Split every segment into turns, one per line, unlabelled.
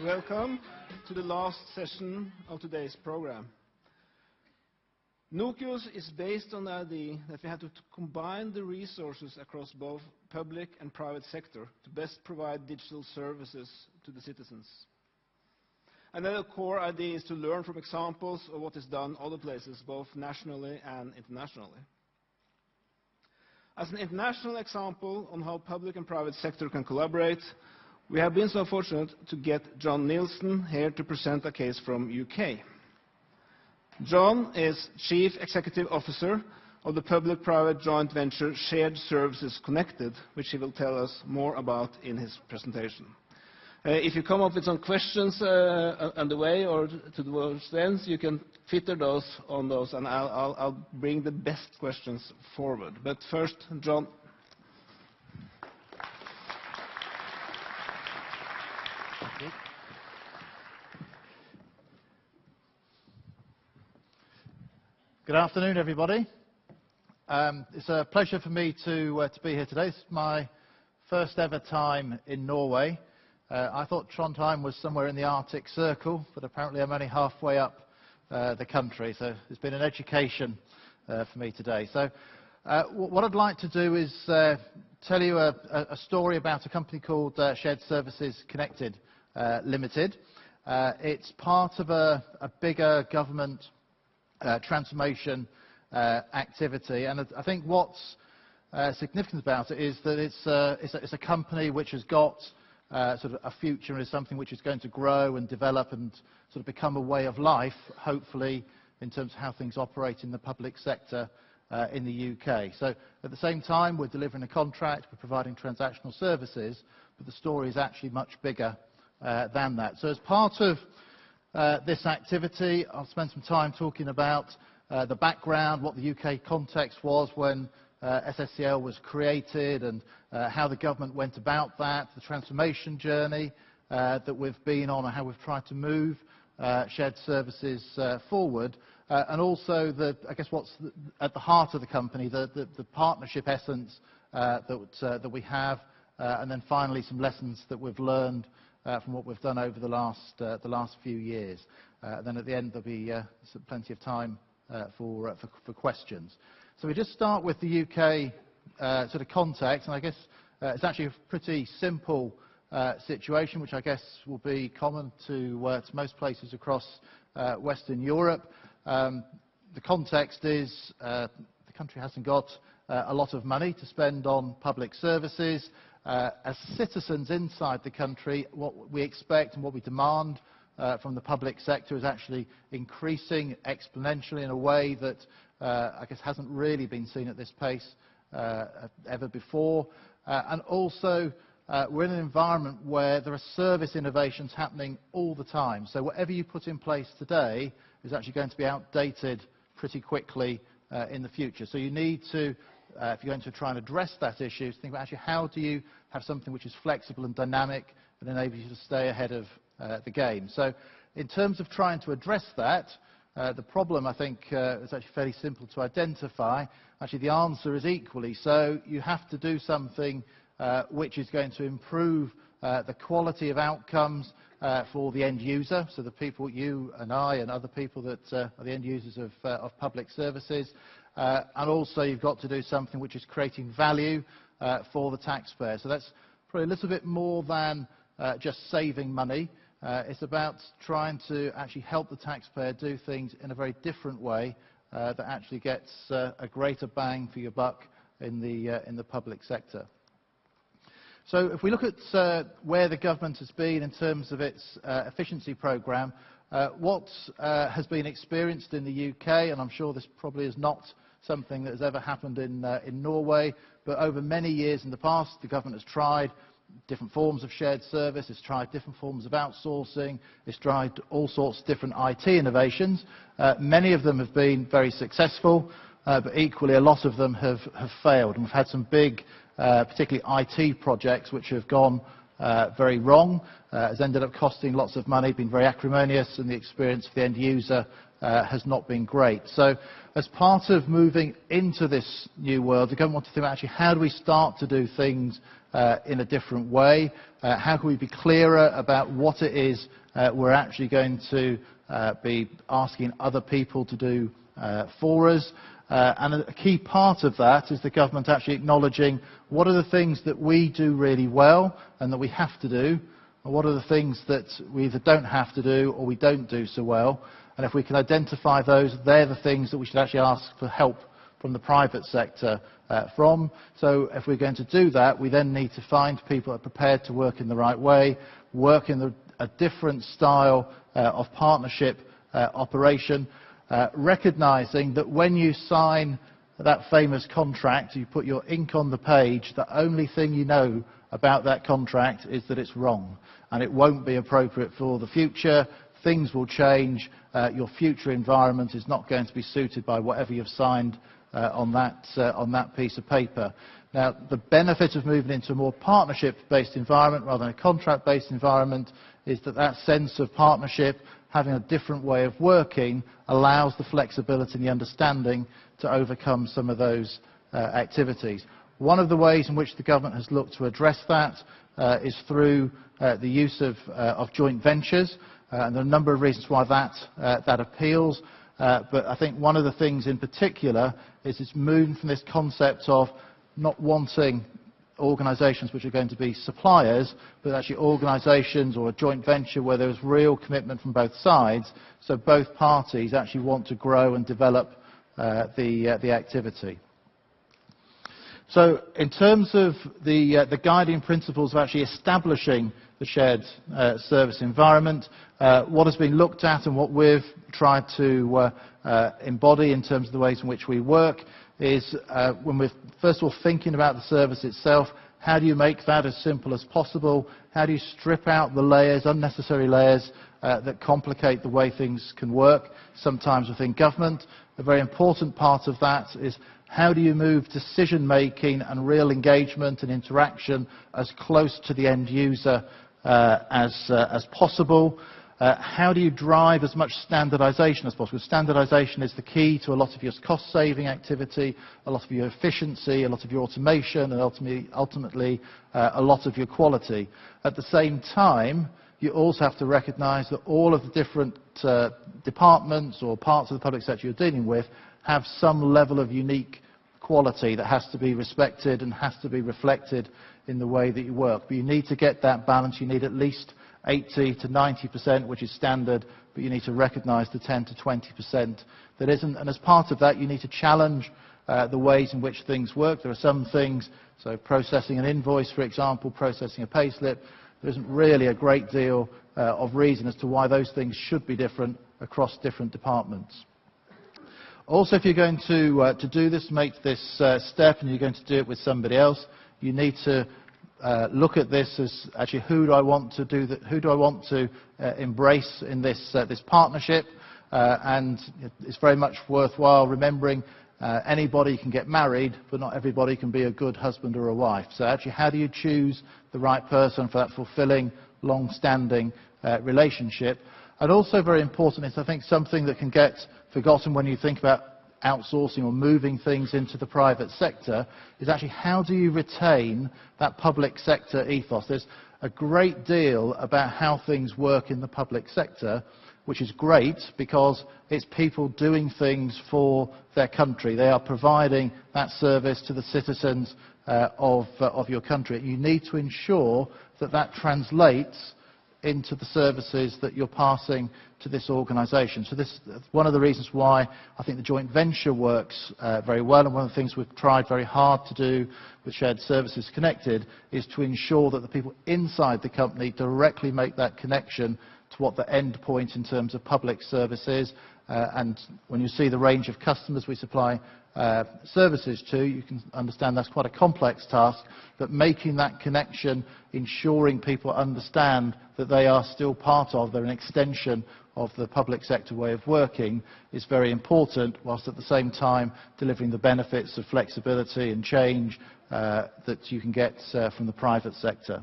Welcome to the last session of today's program. Nokius is based on the idea that we have to combine the resources across both public and private sector to best provide digital services to the citizens. Another core idea is to learn from examples of what is done other places, both nationally and internationally. As an international example on how public and private sector can collaborate, we have been so fortunate to get John Nielsen here to present a case from UK. John is Chief Executive Officer of the public-private joint venture Shared Services Connected, which he will tell us more about in his presentation. If you come up with some questions on the way or towards the end, you can filter those on those, and I'll bring the best questions forward. But first, John.
Thank you. Good afternoon, everybody. It's a pleasure for me to be here today. It's my first ever time in Norway. I thought Trondheim was somewhere in the Arctic Circle, but apparently I'm only halfway up the country, so it's been an education for me today. So what I'd like to do is tell you a story about a company called Shared Services Connected Limited. It's part of a bigger government transformation activity, and I think what's significant about it is that it's a company which has got sort of a future and is something which is going to grow and develop and sort of become a way of life, hopefully, in terms of how things operate in the public sector in the UK. So at the same time, we're delivering a contract, we're providing transactional services, but the story is actually much bigger than that. So as part of this activity, I'll spend some time talking about the background, what the UK context was when SSCL was created, and how the government went about that, the transformation journey that we've been on, and how we've tried to move shared services forward, and also I guess what's at the heart of the company, the partnership essence that we have, and then finally some lessons that we've learned from what we've done over the last few years. Then at the end there'll be plenty of time for questions. So we just start with the UK sort of context, and I guess it's actually a pretty simple situation, which I guess will be common to most places across Western Europe. The context is the country hasn't got a lot of money to spend on public services. As citizens inside the country, what we expect and what we demand from the public sector is actually increasing exponentially in a way that I guess hasn't really been seen at this pace ever before. And also, we're in an environment where there are service innovations happening all the time. So whatever you put in place today is actually going to be outdated pretty quickly in the future. So you need to, if you're going to try and address that issue, think about actually how do you have something which is flexible and dynamic and enables you to stay ahead of the game. So in terms of trying to address that, the problem, I think, is actually fairly simple to identify. Actually, the answer is equally. So you have to do something which is going to improve the quality of outcomes for the end user, so the people, you and I and other people that are the end users of public services. And also you've got to do something which is creating value for the taxpayer. So that's probably a little bit more than just saving money. It's about trying to actually help the taxpayer do things in a very different way that actually gets a greater bang for your buck in the public sector. So if we look at where the government has been in terms of its efficiency programme, what has been experienced in the UK, and I'm sure this probably is not something that has ever happened in Norway, but over many years in the past the government has tried different forms of shared service, it's tried different forms of outsourcing, it's tried all sorts of different IT innovations. Many of them have been very successful, but equally a lot of them have failed. And we've had some big, particularly IT projects, which have gone very wrong, has ended up costing lots of money, been very acrimonious, and the experience for the end user has not been great. So as part of moving into this new world, the government wants to think, actually, how do we start to do things in a different way? How can we be clearer about what it is we're actually going to be asking other people to do for us? And a key part of that is the government actually acknowledging what are the things that we do really well and that we have to do, and what are the things that we either don't have to do or we don't do so well. And if we can identify those, they're the things that we should actually ask for help from the private sector from. So if we're going to do that, we then need to find people that are prepared to work in the right way, work in a different style of partnership operation, recognising that when you sign that famous contract, you put your ink on the page, the only thing you know about that contract is that it's wrong and it won't be appropriate for the future. Things will change. Your future environment is not going to be suited by whatever you've signed on that piece of paper. Now, the benefit of moving into a more partnership-based environment rather than a contract-based environment is that that sense of partnership, having a different way of working, allows the flexibility and the understanding to overcome some of those activities. One of the ways in which the government has looked to address that is through the use of joint ventures. And there are a number of reasons why that appeals. But I think one of the things in particular is it's moving from this concept of not wanting organisations which are going to be suppliers, but actually organisations or a joint venture where there is real commitment from both sides, so both parties actually want to grow and develop the activity. So in terms of the guiding principles of actually establishing the shared service environment, what has been looked at and what we've tried to embody in terms of the ways in which we work is when we're first of all thinking about the service itself, how do you make that as simple as possible? How do you strip out the layers, unnecessary layers that complicate the way things can work, sometimes within government? A very important part of that is how do you move decision-making and real engagement and interaction as close to the end user as possible? How do you drive as much standardisation as possible? Standardisation is the key to a lot of your cost-saving activity, a lot of your efficiency, a lot of your automation, and ultimately a lot of your quality. At the same time, you also have to recognise that all of the different departments or parts of the public sector you're dealing with have some level of unique quality that has to be respected and has to be reflected in the way that you work. But you need to get that balance. You need at least 80 to 90%, which is standard, but you need to recognise the 10 to 20% that isn't. And as part of that, you need to challenge the ways in which things work. There are some things, so processing an invoice, for example, processing a payslip, there isn't really a great deal of reason as to why those things should be different across different departments. Also, if you're going to do this, make this step, and you're going to do it with somebody else, you need to look at this as actually who do I want to do that? Who do I want to embrace in this partnership? And it's very much worthwhile remembering anybody can get married, but not everybody can be a good husband or a wife. So actually, how do you choose the right person for that fulfilling, long-standing relationship? And also very important is, I think, something that can get forgotten when you think about outsourcing or moving things into the private sector, is actually how do you retain that public sector ethos? There's a great deal about how things work in the public sector, which is great because it's people doing things for their country. They are providing that service to the citizens of your country. You need to ensure that that translates into the services that you're passing to this organisation. So this is one of the reasons why I think the joint venture works very well, and one of the things we've tried very hard to do with Shared Services Connected is to ensure that the people inside the company directly make that connection to what the end point in terms of public service is. And when you see the range of customers we supply services to, you can understand that's quite a complex task, but making that connection, ensuring people understand that they are still part of, they're an extension of the public sector way of working, is very important, whilst at the same time delivering the benefits of flexibility and change that you can get from the private sector.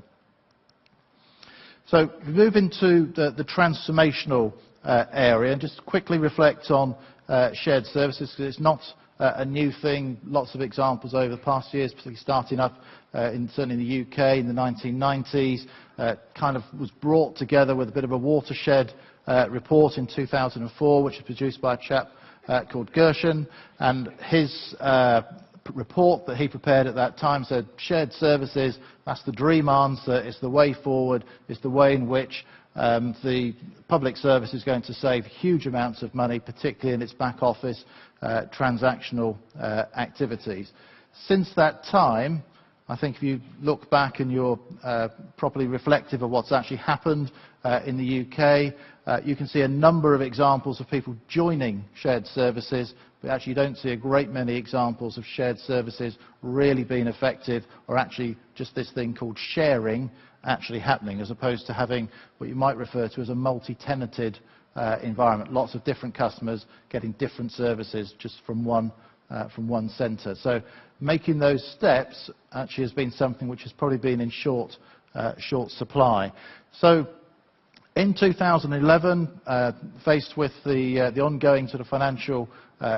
So we move into the transformational area and just quickly reflect on shared services, because it's not a new thing. Lots of examples over the past years, particularly starting up certainly in the UK in the 1990s, kind of was brought together with a bit of a watershed report in 2004, which was produced by a chap called Gershon, and his report that he prepared at that time said shared services, that's the dream answer, it's the way forward, it's the way in which the public service is going to save huge amounts of money, particularly in its back office transactional activities. Since that time, I think if you look back and you're properly reflective of what's actually happened in the UK, you can see a number of examples of people joining shared services, but actually you don't see a great many examples of shared services really being effective, or actually just this thing called sharing actually happening, as opposed to having what you might refer to as a multi-tenanted environment. Lots of different customers getting different services just from one centre. So making those steps actually has been something which has probably been in short supply. So in 2011, faced with the ongoing sort of financial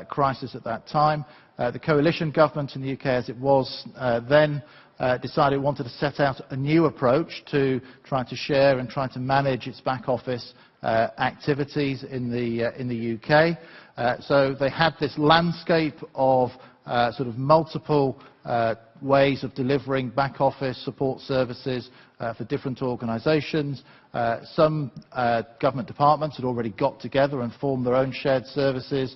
crisis at that time, the coalition government in the UK, as it was then, decided it wanted to set out a new approach to trying to share and trying to manage its back office activities in the UK. So they had this landscape of sort of multiple ways of delivering back office support services for different organisations. Some government departments had already got together and formed their own shared services.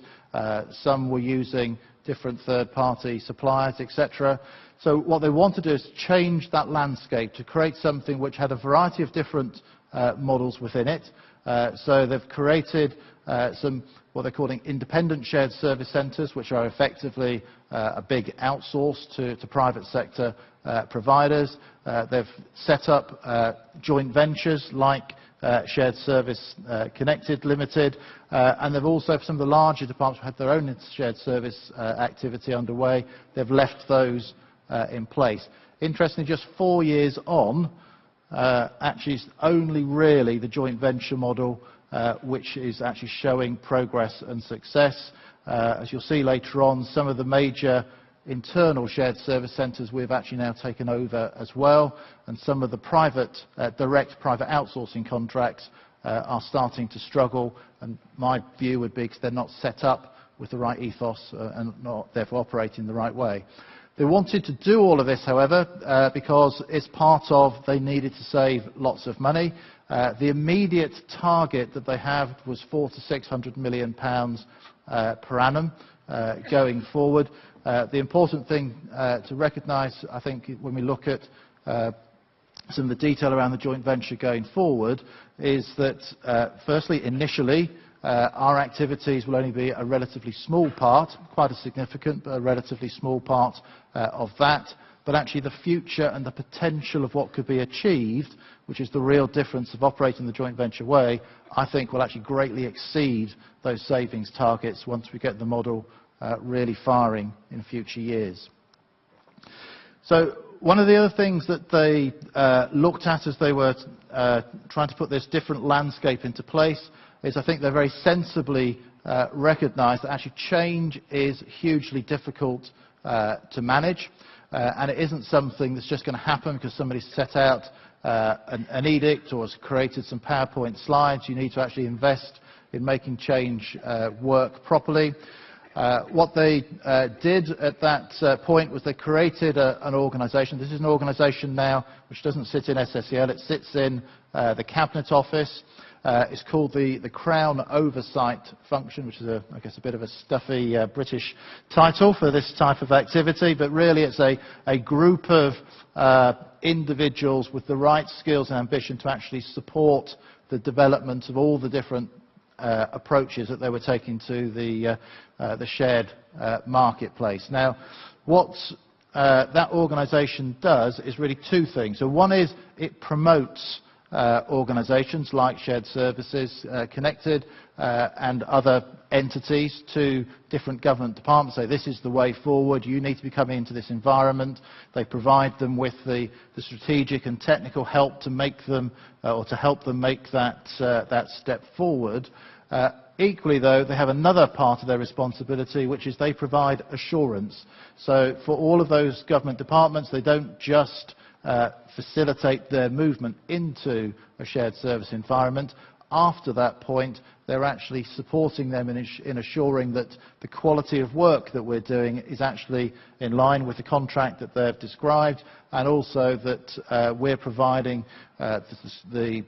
Some were using different third-party suppliers, etc. So what they want to do is change that landscape to create something which had a variety of different models within it. So they've created some what they're calling independent shared service centres, which are effectively a big outsource to private sector providers. They've set up joint ventures like Shared Service Connected Limited, and they've also, for some of the larger departments who had their own shared service activity underway, they've left those in place. Interestingly, just 4 years on, actually it's only really the joint venture model which is actually showing progress and success. As you'll see later on, some of the major internal shared service centres we've actually now taken over as well, and some of the direct private outsourcing contracts are starting to struggle, and my view would be because they're not set up with the right ethos and not therefore operating the right way. They wanted to do all of this, however, because it's part of they needed to save lots of money. The immediate target that they have was £400 to £600 million per annum going forward. The important thing to recognise, I think, when we look at some of the detail around the joint venture going forward, is that, firstly, initially, our activities will only be a relatively small part, quite a significant, but a relatively small part of that. But actually the future and the potential of what could be achieved, which is the real difference of operating the joint venture way, I think will actually greatly exceed those savings targets once we get the model really firing in future years. So one of the other things that they looked at as they were trying to put this different landscape into place is, I think they very sensibly recognised that actually change is hugely difficult to manage, and it isn't something that's just going to happen because somebody's set out an edict or has created some PowerPoint slides. You need to actually invest in making change work properly. What they did at that point was they created an organisation. This is an organisation now which doesn't sit in SSEL, it sits in the Cabinet Office. It's called the Crown Oversight Function, which is, I guess, a bit of a stuffy British title for this type of activity, but really it's a group of individuals with the right skills and ambition to actually support the development of all the different approaches that they were taking to the shared marketplace. Now, what that organisation does is really two things. So one is it promotes organisations like Shared Services Connected and other entities to different government departments, say this is the way forward, you need to be coming into this environment. They provide them with the strategic and technical help to make them, or to help them make that step forward. Equally, though, they have another part of their responsibility, which is they provide assurance. So for all of those government departments, they don't just facilitate their movement into a shared service environment. After that point, they're actually supporting them in assuring that the quality of work that we're doing is actually in line with the contract that they've described, and also that we're providing the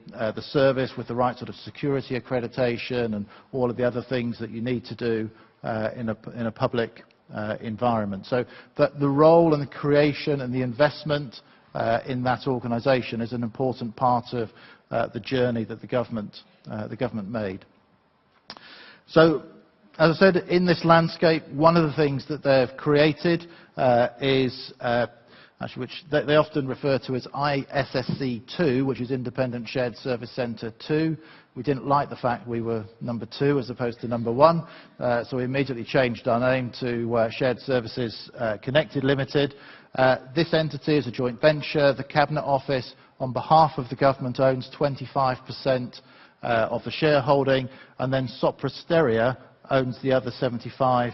service with the right sort of security accreditation and all of the other things that you need to do in a public environment. So that the role and the creation and the investment in that organisation is an important part of the journey that the government made. So, as I said, in this landscape, one of the things that they've created is, actually, which they often refer to as ISSC 2, which is Independent Shared Service Centre 2. We didn't like the fact we were number 2 as opposed to number 1, so we immediately changed our name to Shared Services Connected Limited. This entity is a joint venture. The Cabinet Office, on behalf of the government, owns 25% of the shareholding, and then Sopra Steria owns the other 75%.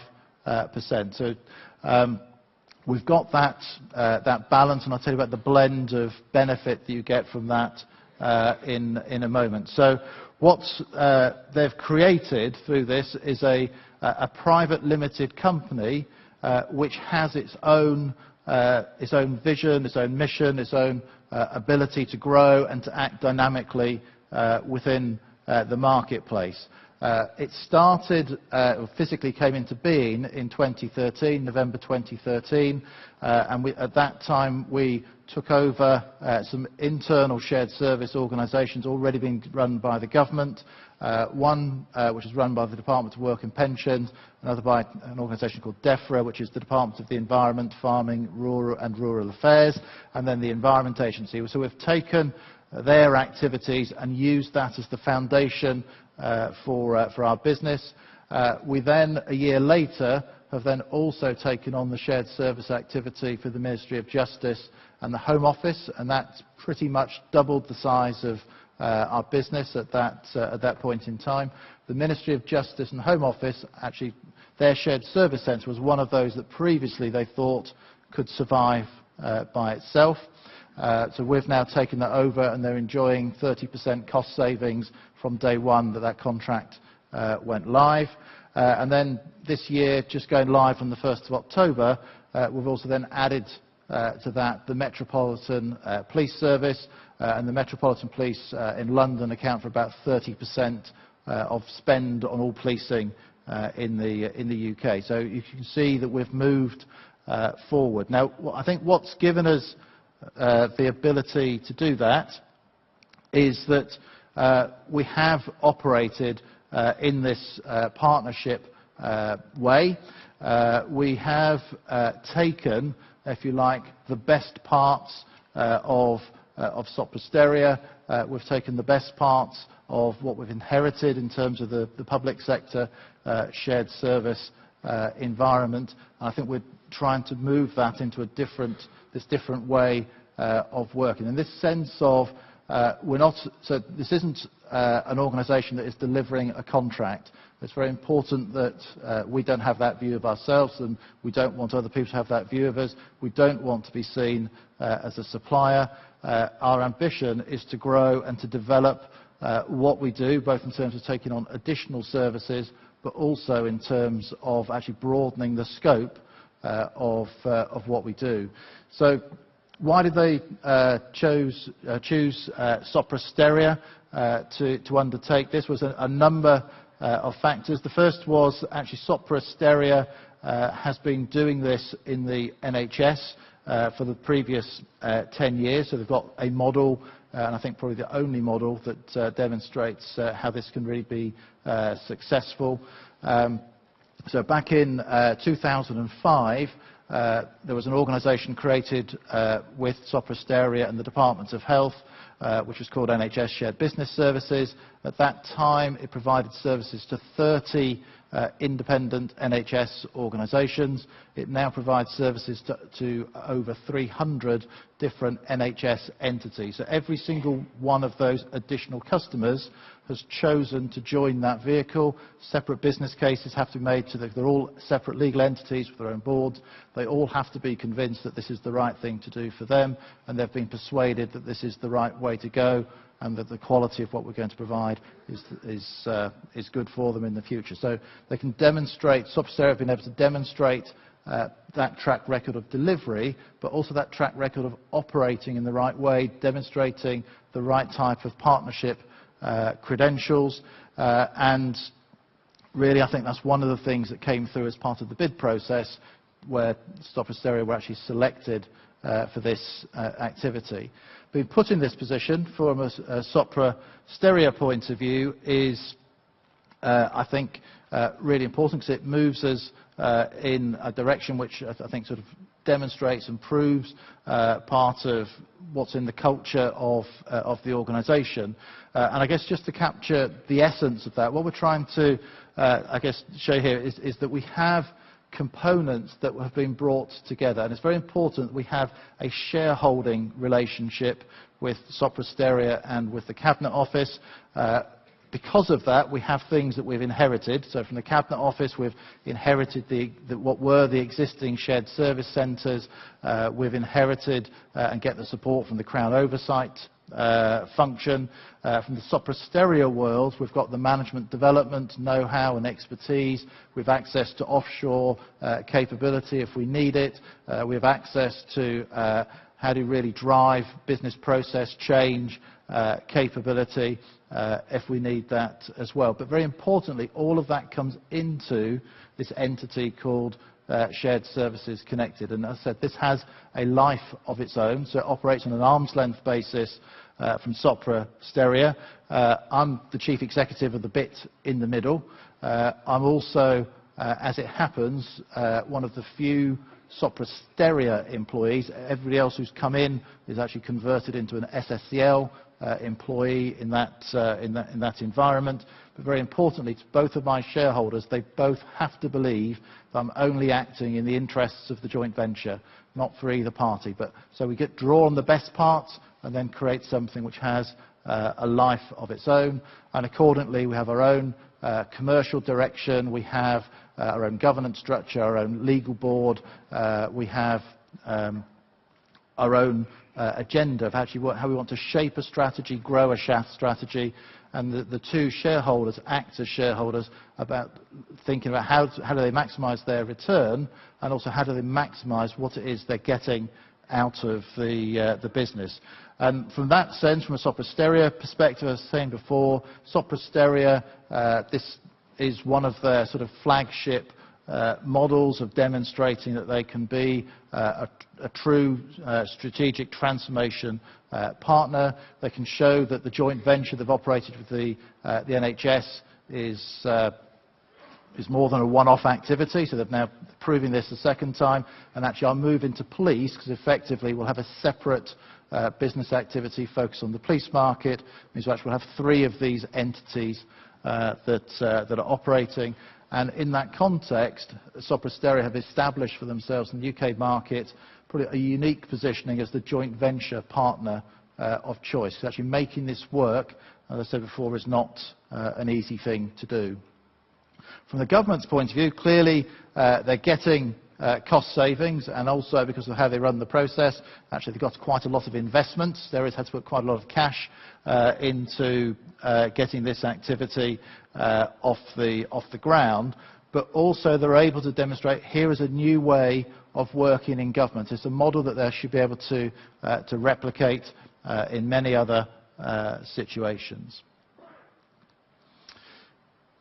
So we've got that balance, and I'll tell you about the blend of benefit that you get from that in a moment. So what they've created through this is a private limited company which has its own vision, its own mission, its own ability to grow and to act dynamically within the marketplace. It started, physically came into being in 2013, November 2013, and at that time we took over some internal shared service organisations already being run by the government. One which is run by the Department of Work and Pensions, another by an organisation called DEFRA, which is the Department of the Environment, Farming, Rural Affairs, and then the Environment Agency. So we've taken their activities and used that as the foundation for our business. We then, a year later, have then also taken on the shared service activity for the Ministry of Justice and the Home Office, and that's pretty much doubled the size of our business at that point in time. The Ministry of Justice and Home Office, actually, their shared service centre was one of those that previously they thought could survive by itself. So we've now taken that over, and they're enjoying 30% cost savings from day one that contract went live. And then this year, just going live on the 1st of October, we've also then added to that the Metropolitan Police Service, and the Metropolitan Police in London account for about 30% of spend on all policing in the UK. So you can see that we've moved forward. Now, I think what's given us the ability to do that is that we have operated in this partnership way. We have taken, if you like, the best parts of Sopra Steria. We've taken the best parts of what we've inherited in terms of the public sector shared service environment. And I think we're trying to move that into this different way of working. In this sense of this isn't an organisation that is delivering a contract. It's very important that we don't have that view of ourselves, and we don't want other people to have that view of us. We don't want to be seen as a supplier. Our ambition is to grow and to develop what we do, both in terms of taking on additional services, but also in terms of actually broadening the scope of what we do. So why did they choose Sopra Steria to undertake this? Was a number of factors. The first was actually Sopra Steria has been doing this in the NHS for the previous 10 years, so they've got a model, and I think probably the only model that demonstrates how this can really be successful. So back in 2005, there was an organisation created with Sopra Steria and the Department of Health which was called NHS Shared Business Services. At that time, it provided services to 30 independent NHS organisations. It now provides services to over 300 different NHS entities. So every single one of those additional customers has chosen to join that vehicle. Separate business cases have to be made. They're all separate legal entities with their own boards. They all have to be convinced that this is the right thing to do for them, and they've been persuaded that this is the right way to go, and that the quality of what we're going to provide is good for them in the future. So they can demonstrate, Sopra Steria have been able to demonstrate that track record of delivery, but also that track record of operating in the right way, demonstrating the right type of partnership credentials, and really I think that's one of the things that came through as part of the bid process, where Sopra Steria were actually selected for this activity. Being put in this position from a Sopra Steria point of view is, I think, really important, because it moves us in a direction which I think sort of demonstrates and proves part of what's in the culture of the organisation. And I guess just to capture the essence of that, what we're trying to, I guess, show here is that we have components that have been brought together, and it's very important that we have a shareholding relationship with Sopra Steria and with the Cabinet Office. Because of that, we have things that we've inherited. So from the Cabinet Office, we've inherited what were the existing shared service centres. We've inherited and get the support from the Crown Oversight function. From the Sopra Steria world, we've got the management development know-how and expertise. We've access to offshore capability if we need it. We have access to how to really drive business process change capability if we need that as well. But very importantly, all of that comes into this entity called Shared Services Connected. And as I said, this has a life of its own, so it operates on an arm's length basis from Sopra Steria. I'm the chief executive of the bit in the middle. I'm also, as it happens, one of the few Sopra Steria employees. Everybody else who's come in is actually converted into an SSCL employee in that environment. But very importantly, to both of my shareholders, they both have to believe that I'm only acting in the interests of the joint venture, not for either party. So we draw on the best parts and then create something which has a life of its own. And accordingly, we have our own commercial direction, we have our own governance structure, our own legal board, we have our own agenda of actually how we want to shape a strategy, grow a strategy, and the two shareholders act as shareholders about thinking about how do they maximise their return, and also how do they maximise what it is they're getting out of the business. And from that sense, from a Sopra Steria perspective, as I was saying before, Sopra Steria, this is one of their sort of flagship models of demonstrating that they can be a true strategic transformation partner. They can show that the joint venture they've operated with the NHS is more than a one-off activity, so they've now proving this a second time. And actually I'll move into police, because effectively we'll have a separate business activity focused on the police market. It means we'll actually have 3 of these entities that are operating. And in that context, Sopra Steria have established for themselves in the UK market probably a unique positioning as the joint venture partner of choice. So actually making this work, as I said before, is not an easy thing to do. From the government's point of view, clearly they're getting cost savings, and also because of how they run the process, actually they've got quite a lot of investments. Steria had to put quite a lot of cash into getting this activity off the ground, but also they're able to demonstrate here is a new way of working in government. It's a model that they should be able to replicate in many other situations.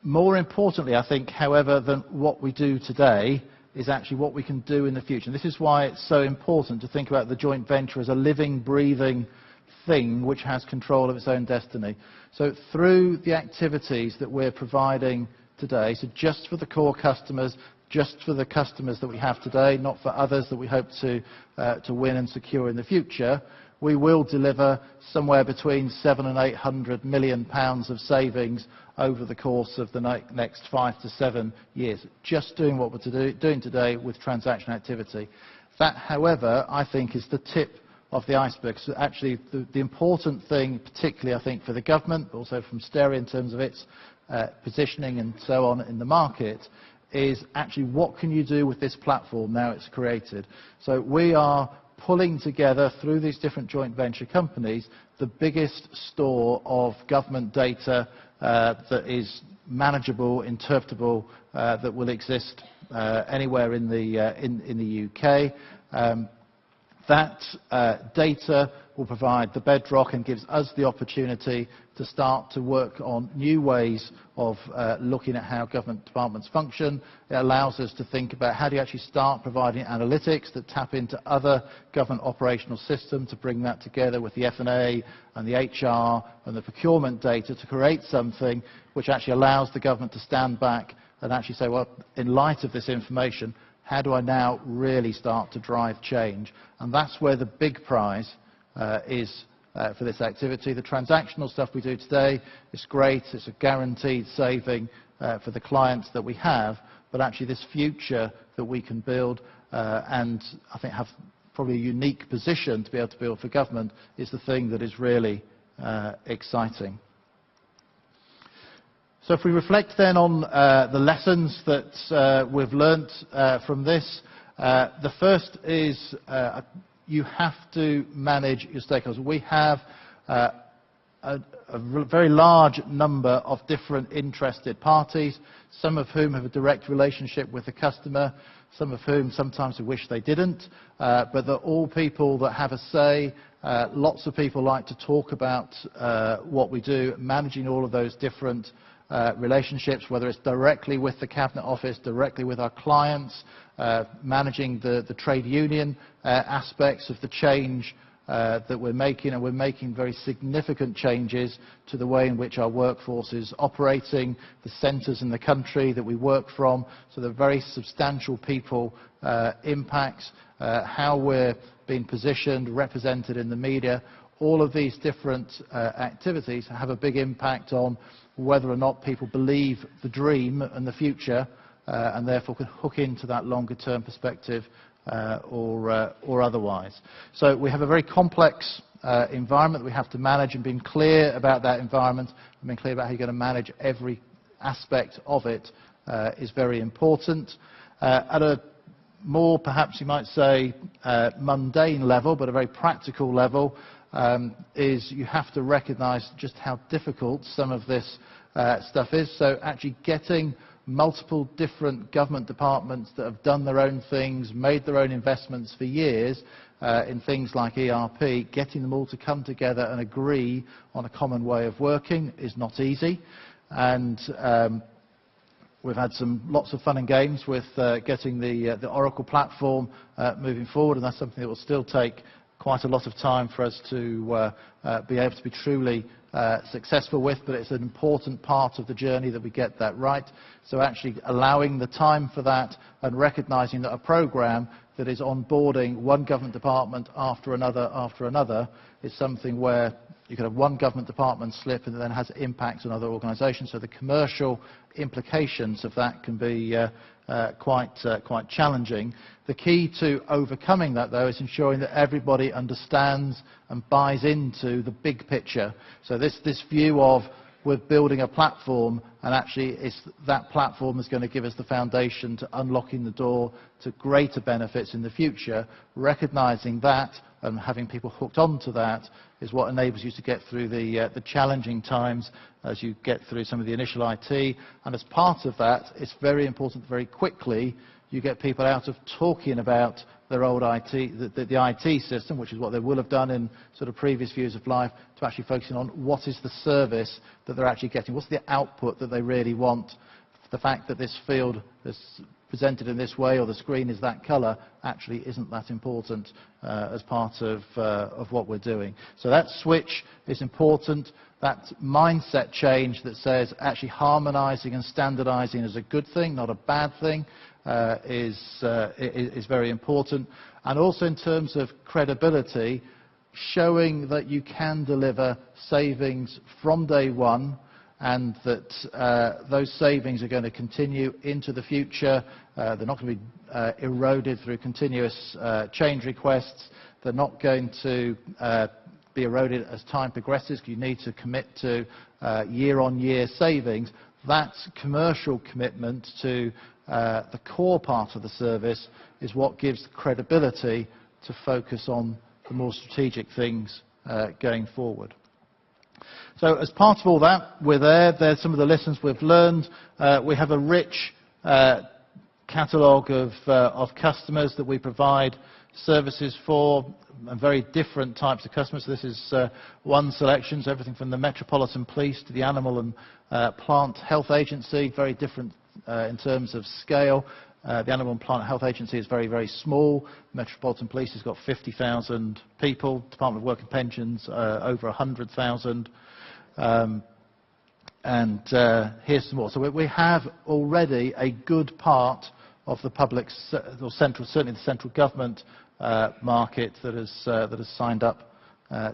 More importantly, I think, however, than what we do today is actually what we can do in the future. And this is why it's so important to think about the joint venture as a living, breathing thing which has control of its own destiny. So through the activities that we're providing today, so just for the core customers, just for the customers that we have today, not for others that we hope to win and secure in the future, we will deliver somewhere between £700 and £800 million of savings over the course of the next 5 to 7 years, just doing what we're doing today with transaction activity. That, however, I think is the tip of the iceberg. So actually, the important thing, particularly I think for the government, but also from Stereo in terms of its positioning and so on in the market, is actually what can you do with this platform now it's created. So we are pulling together through these different joint venture companies the biggest store of government data that is manageable, interpretable, that will exist anywhere in the UK. That data will provide the bedrock and gives us the opportunity to start to work on new ways of looking at how government departments function. It allows us to think about how do you actually start providing analytics that tap into other government operational systems to bring that together with the F&A and the HR and the procurement data to create something which actually allows the government to stand back and actually say, well, in light of this information, how do I now really start to drive change? And that's where the big prize is for this activity. The transactional stuff we do today is great. It's a guaranteed saving for the clients that we have. But actually this future that we can build and I think have probably a unique position to be able to build for government is the thing that is really exciting. So if we reflect then on the lessons that we've learnt from this, the first is you have to manage your stakeholders. We have a very large number of different interested parties, some of whom have a direct relationship with the customer, some of whom sometimes we wish they didn't, but they're all people that have a say. Lots of people like to talk about what we do, managing all of those different relationships, whether it's directly with the Cabinet Office, directly with our clients, managing the trade union aspects of the change that we're making, and we're making very significant changes to the way in which our workforce is operating, the centres in the country that we work from, so the very substantial people impacts, how we're being positioned, represented in the media. All of these different activities have a big impact on whether or not people believe the dream and the future and therefore can hook into that longer term perspective or otherwise. So we have a very complex environment that we have to manage, and being clear about that environment and being clear about how you're going to manage every aspect of it is very important. At a more, perhaps you might say, mundane level, but a very practical level, is you have to recognise just how difficult some of this stuff is. So actually getting multiple different government departments that have done their own things, made their own investments for years in things like ERP, getting them all to come together and agree on a common way of working is not easy. And we've had lots of fun and games with getting the Oracle platform moving forward, and that's something that will still take quite a lot of time for us to be able to be truly successful with, but it's an important part of the journey that we get that right. So actually allowing the time for that and recognising that a programme that is onboarding one government department after another is something where you can have one government department slip and it then has impacts on other organisations. So the commercial implications of that can be quite challenging. The key to overcoming that, though, is ensuring that everybody understands and buys into the big picture. So this view of we're building a platform, and actually that platform is going to give us the foundation to unlocking the door to greater benefits in the future. Recognising that and having people hooked onto that is what enables you to get through the challenging times as you get through some of the initial IT. And as part of that, it's very important very quickly you get people out of talking about their old IT, the IT system, which is what they will have done in sort of previous views of life, to actually focusing on what is the service that they're actually getting, what's the output that they really want. The fact that this field is presented in this way or the screen is that colour actually isn't that important as part of what we're doing. So that switch is important. That mindset change that says actually harmonising and standardising is a good thing, not a bad thing, is very important. And also in terms of credibility, showing that you can deliver savings from day one, and that those savings are going to continue into the future. They're not going to be eroded through continuous change requests. They're not going to be eroded as time progresses. You need to commit to year-on-year savings. That commercial commitment to the core part of the service is what gives credibility to focus on the more strategic things going forward. So as part of all that, there's some of the lessons we've learned. We have a rich catalogue of customers that we provide services for, and very different types of customers. This is one selection, so everything from the Metropolitan Police to the Animal and Plant Health Agency, very different in terms of scale. The Animal and Plant Health Agency is very, very small. Metropolitan Police has got 50,000 people. Department of Work and Pensions, over 100,000. And here's some more. So we have already a good part of the public, or central, certainly the central government market that has signed up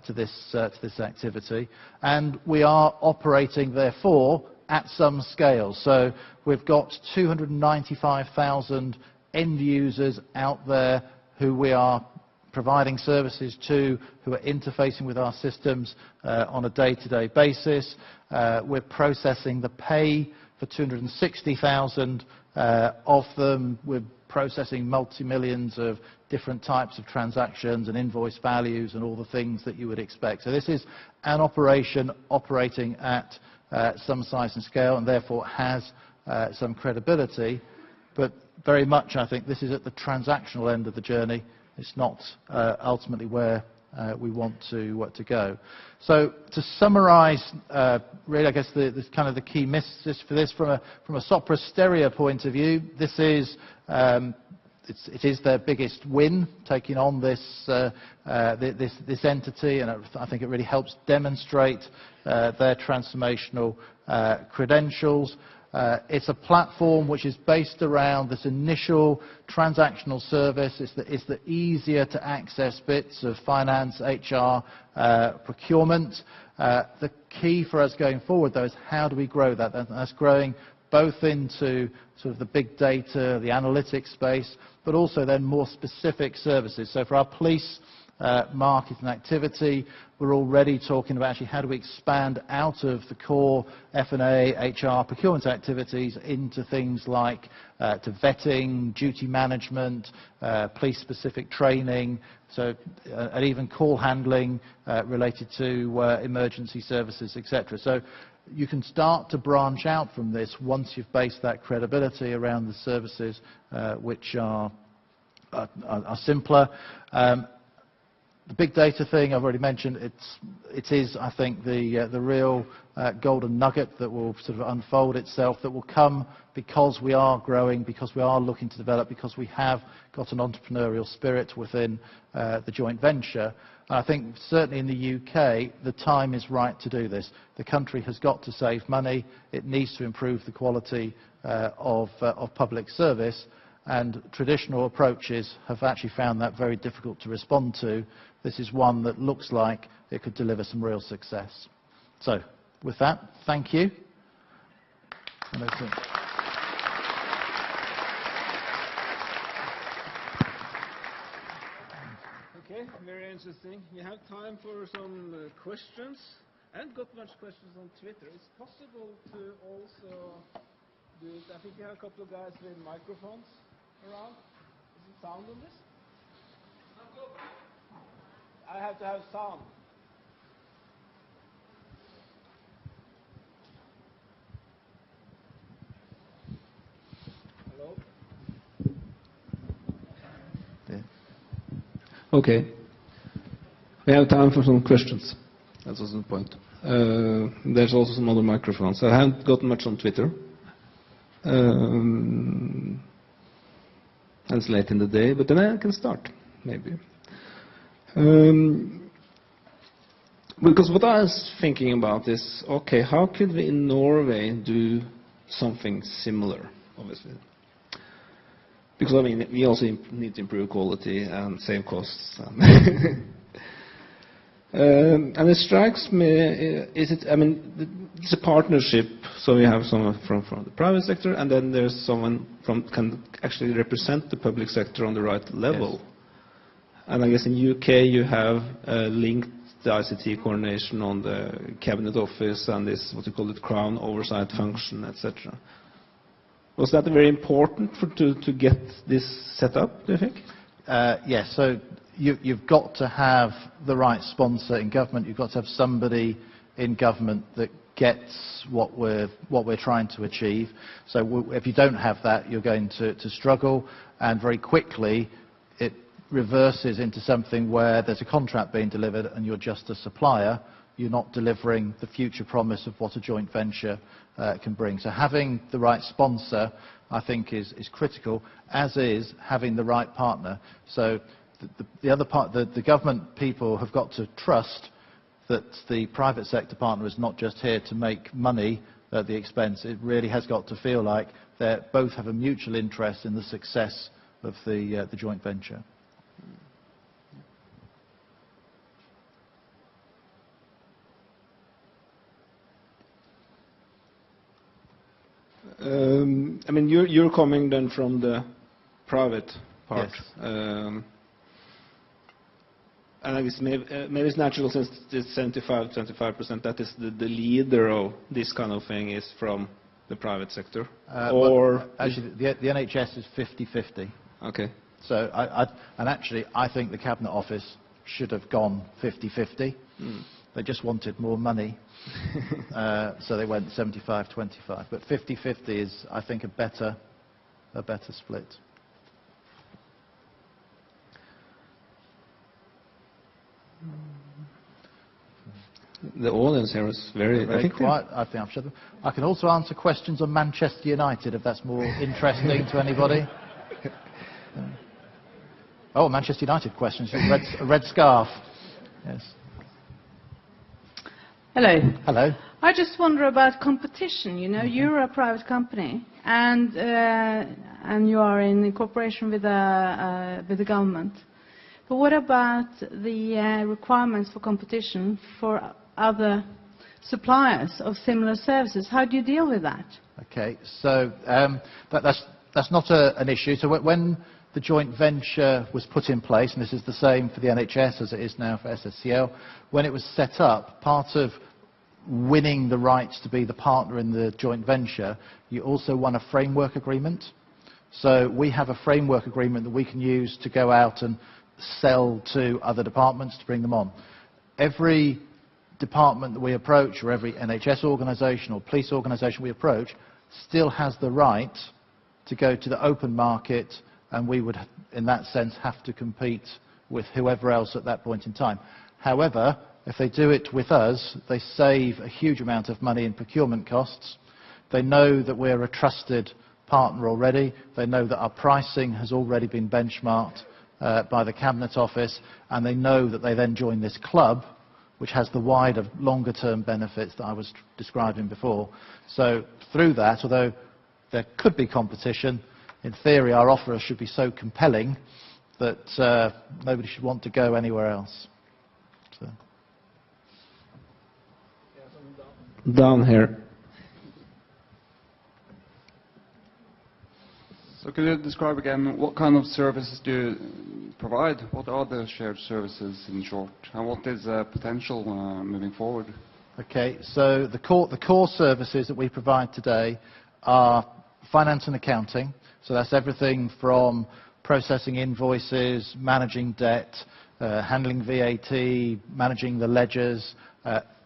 to this activity, and we are operating therefore at some scale. So we've got 295,000 end users out there who we are providing services to, who are interfacing with our systems on a day-to-day basis. We're processing the pay for 260,000 of them. We're processing multi-millions of different types of transactions and invoice values and all the things that you would expect. So this is an operation operating at some size and scale, and therefore has some credibility. But very much, I think, this is at the transactional end of the journey. It's not ultimately where we want to go. So to summarise, really, I guess the kind of the key messages for this from a Sopra Steria point of view, this is it is their biggest win, taking on this entity, and I think it really helps demonstrate their transformational credentials. It's a platform which is based around this initial transactional service. It's the easier to access bits of finance, HR, procurement. The key for us going forward, though, is how do we grow that? And that's growing both into sort of the big data, the analytics space, but also then more specific services. So for our police market and activity, we're already talking about actually how do we expand out of the core F&A, HR, procurement activities into things like to vetting, duty management, police-specific training, so and even call handling related to emergency services, etc. So you can start to branch out from this once you've based that credibility around the services which are simpler. The big data thing I've already mentioned. It is, I think, the real golden nugget that will sort of unfold itself, that will come because we are growing, because we are looking to develop, because we have got an entrepreneurial spirit within the joint venture. And I think certainly in the UK, the time is right to do this. The country has got to save money. It needs to improve the quality of public service. And traditional approaches have actually found that very difficult to respond to. This is one that looks like it could deliver some real success. So, with that, thank you.
Okay, very interesting. We have time for some questions. I haven't got much questions on Twitter. It's possible to also do it. I think we have a couple of guys with microphones around. Is it sound on this? I have to have sound. Hello?
Yeah. Okay. We have time for some questions. That was the point. There's also some other microphones. I haven't gotten much on Twitter. And it's late in the day, but then I can start, maybe. Because what I was thinking about is, okay, how could we in Norway do something similar, obviously? Because, I mean, we also need to improve quality and save costs. And it strikes me, it's a partnership, so you have someone from the private sector, and then there's someone can actually represent the public sector on the right level.
Yes.
And I guess in UK you have linked the ICT coordination on the Cabinet Office and this, what you call it, Crown Oversight Function, etc. Was that very important to get this set up, do you think?
Yes, so you've got to have the right sponsor in government. You've got to have somebody in government that gets what we're trying to achieve. So if you don't have that, you're going to struggle, and very quickly it reverses into something where there's a contract being delivered and you're just a supplier. You're not delivering the future promise of what a joint venture can bring. So having the right sponsor, I think, is critical, as is having the right partner. So the other part, the government people have got to trust that the private sector partner is not just here to make money at the expense. It really has got to feel like they both have a mutual interest in the success of the joint venture.
You're coming then from the private part.
Yes.
And I guess maybe it's natural, since it's 75%, that is the leader of this kind of thing is from the private sector? Or
actually, the NHS is 50-50.
Okay.
So I think the Cabinet Office should have gone 50-50. They just wanted more money, so they went 75-25. But 50-50 is, I think, a better split.
The audience here is very
quiet. I think I've shut them. I can also answer questions on Manchester United if that's more interesting to anybody. Oh, Manchester United questions. A red scarf. Yes.
Hello.
Hello.
I just wonder about competition. You know, you're a private company, and you are in cooperation with the government. But what about the requirements for competition for other suppliers of similar services? How do you deal with that?
Okay, so that's not an issue. So when the joint venture was put in place, and this is the same for the NHS as it is now for SSCL, when it was set up, part of winning the rights to be the partner in the joint venture, you also won a framework agreement. So we have a framework agreement that we can use to go out and sell to other departments to bring them on. Every department that we approach, or every NHS organisation or police organisation we approach, still has the right to go to the open market, and we would, in that sense, have to compete with whoever else at that point in time. However, if they do it with us, they save a huge amount of money in procurement costs. They know that we're a trusted partner already. They know that our pricing has already been benchmarked by the Cabinet Office, and they know that they then join this club, which has the wider, longer-term benefits that I was describing before. So through that, although there could be competition, in theory our offer should be so compelling that nobody should want to go anywhere else. So.
Down here.
So could you describe again what kind of services do you provide? What are the shared services in short? And what is the potential moving forward?
Okay, so the core services that we provide today are finance and accounting. So that's everything from processing invoices, managing debt, handling VAT, managing the ledgers,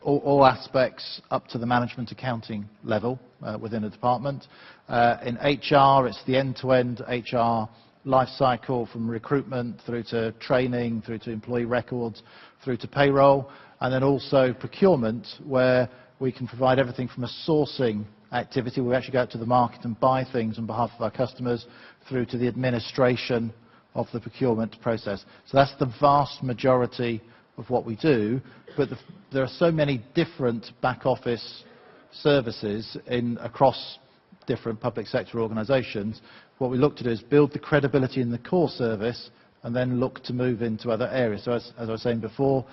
all aspects up to the management accounting level within a department. In HR, it's the end-to-end HR life cycle, from recruitment through to training, through to employee records, through to payroll, and then also procurement, where we can provide everything from a sourcing activity, where we actually go out to the market and buy things on behalf of our customers, through to the administration of the procurement process. So that's the vast majority of what we do, but there are so many different back office services across different public sector organisations. What we look to do is build the credibility in the core service and then look to move into other areas. So as I was saying before,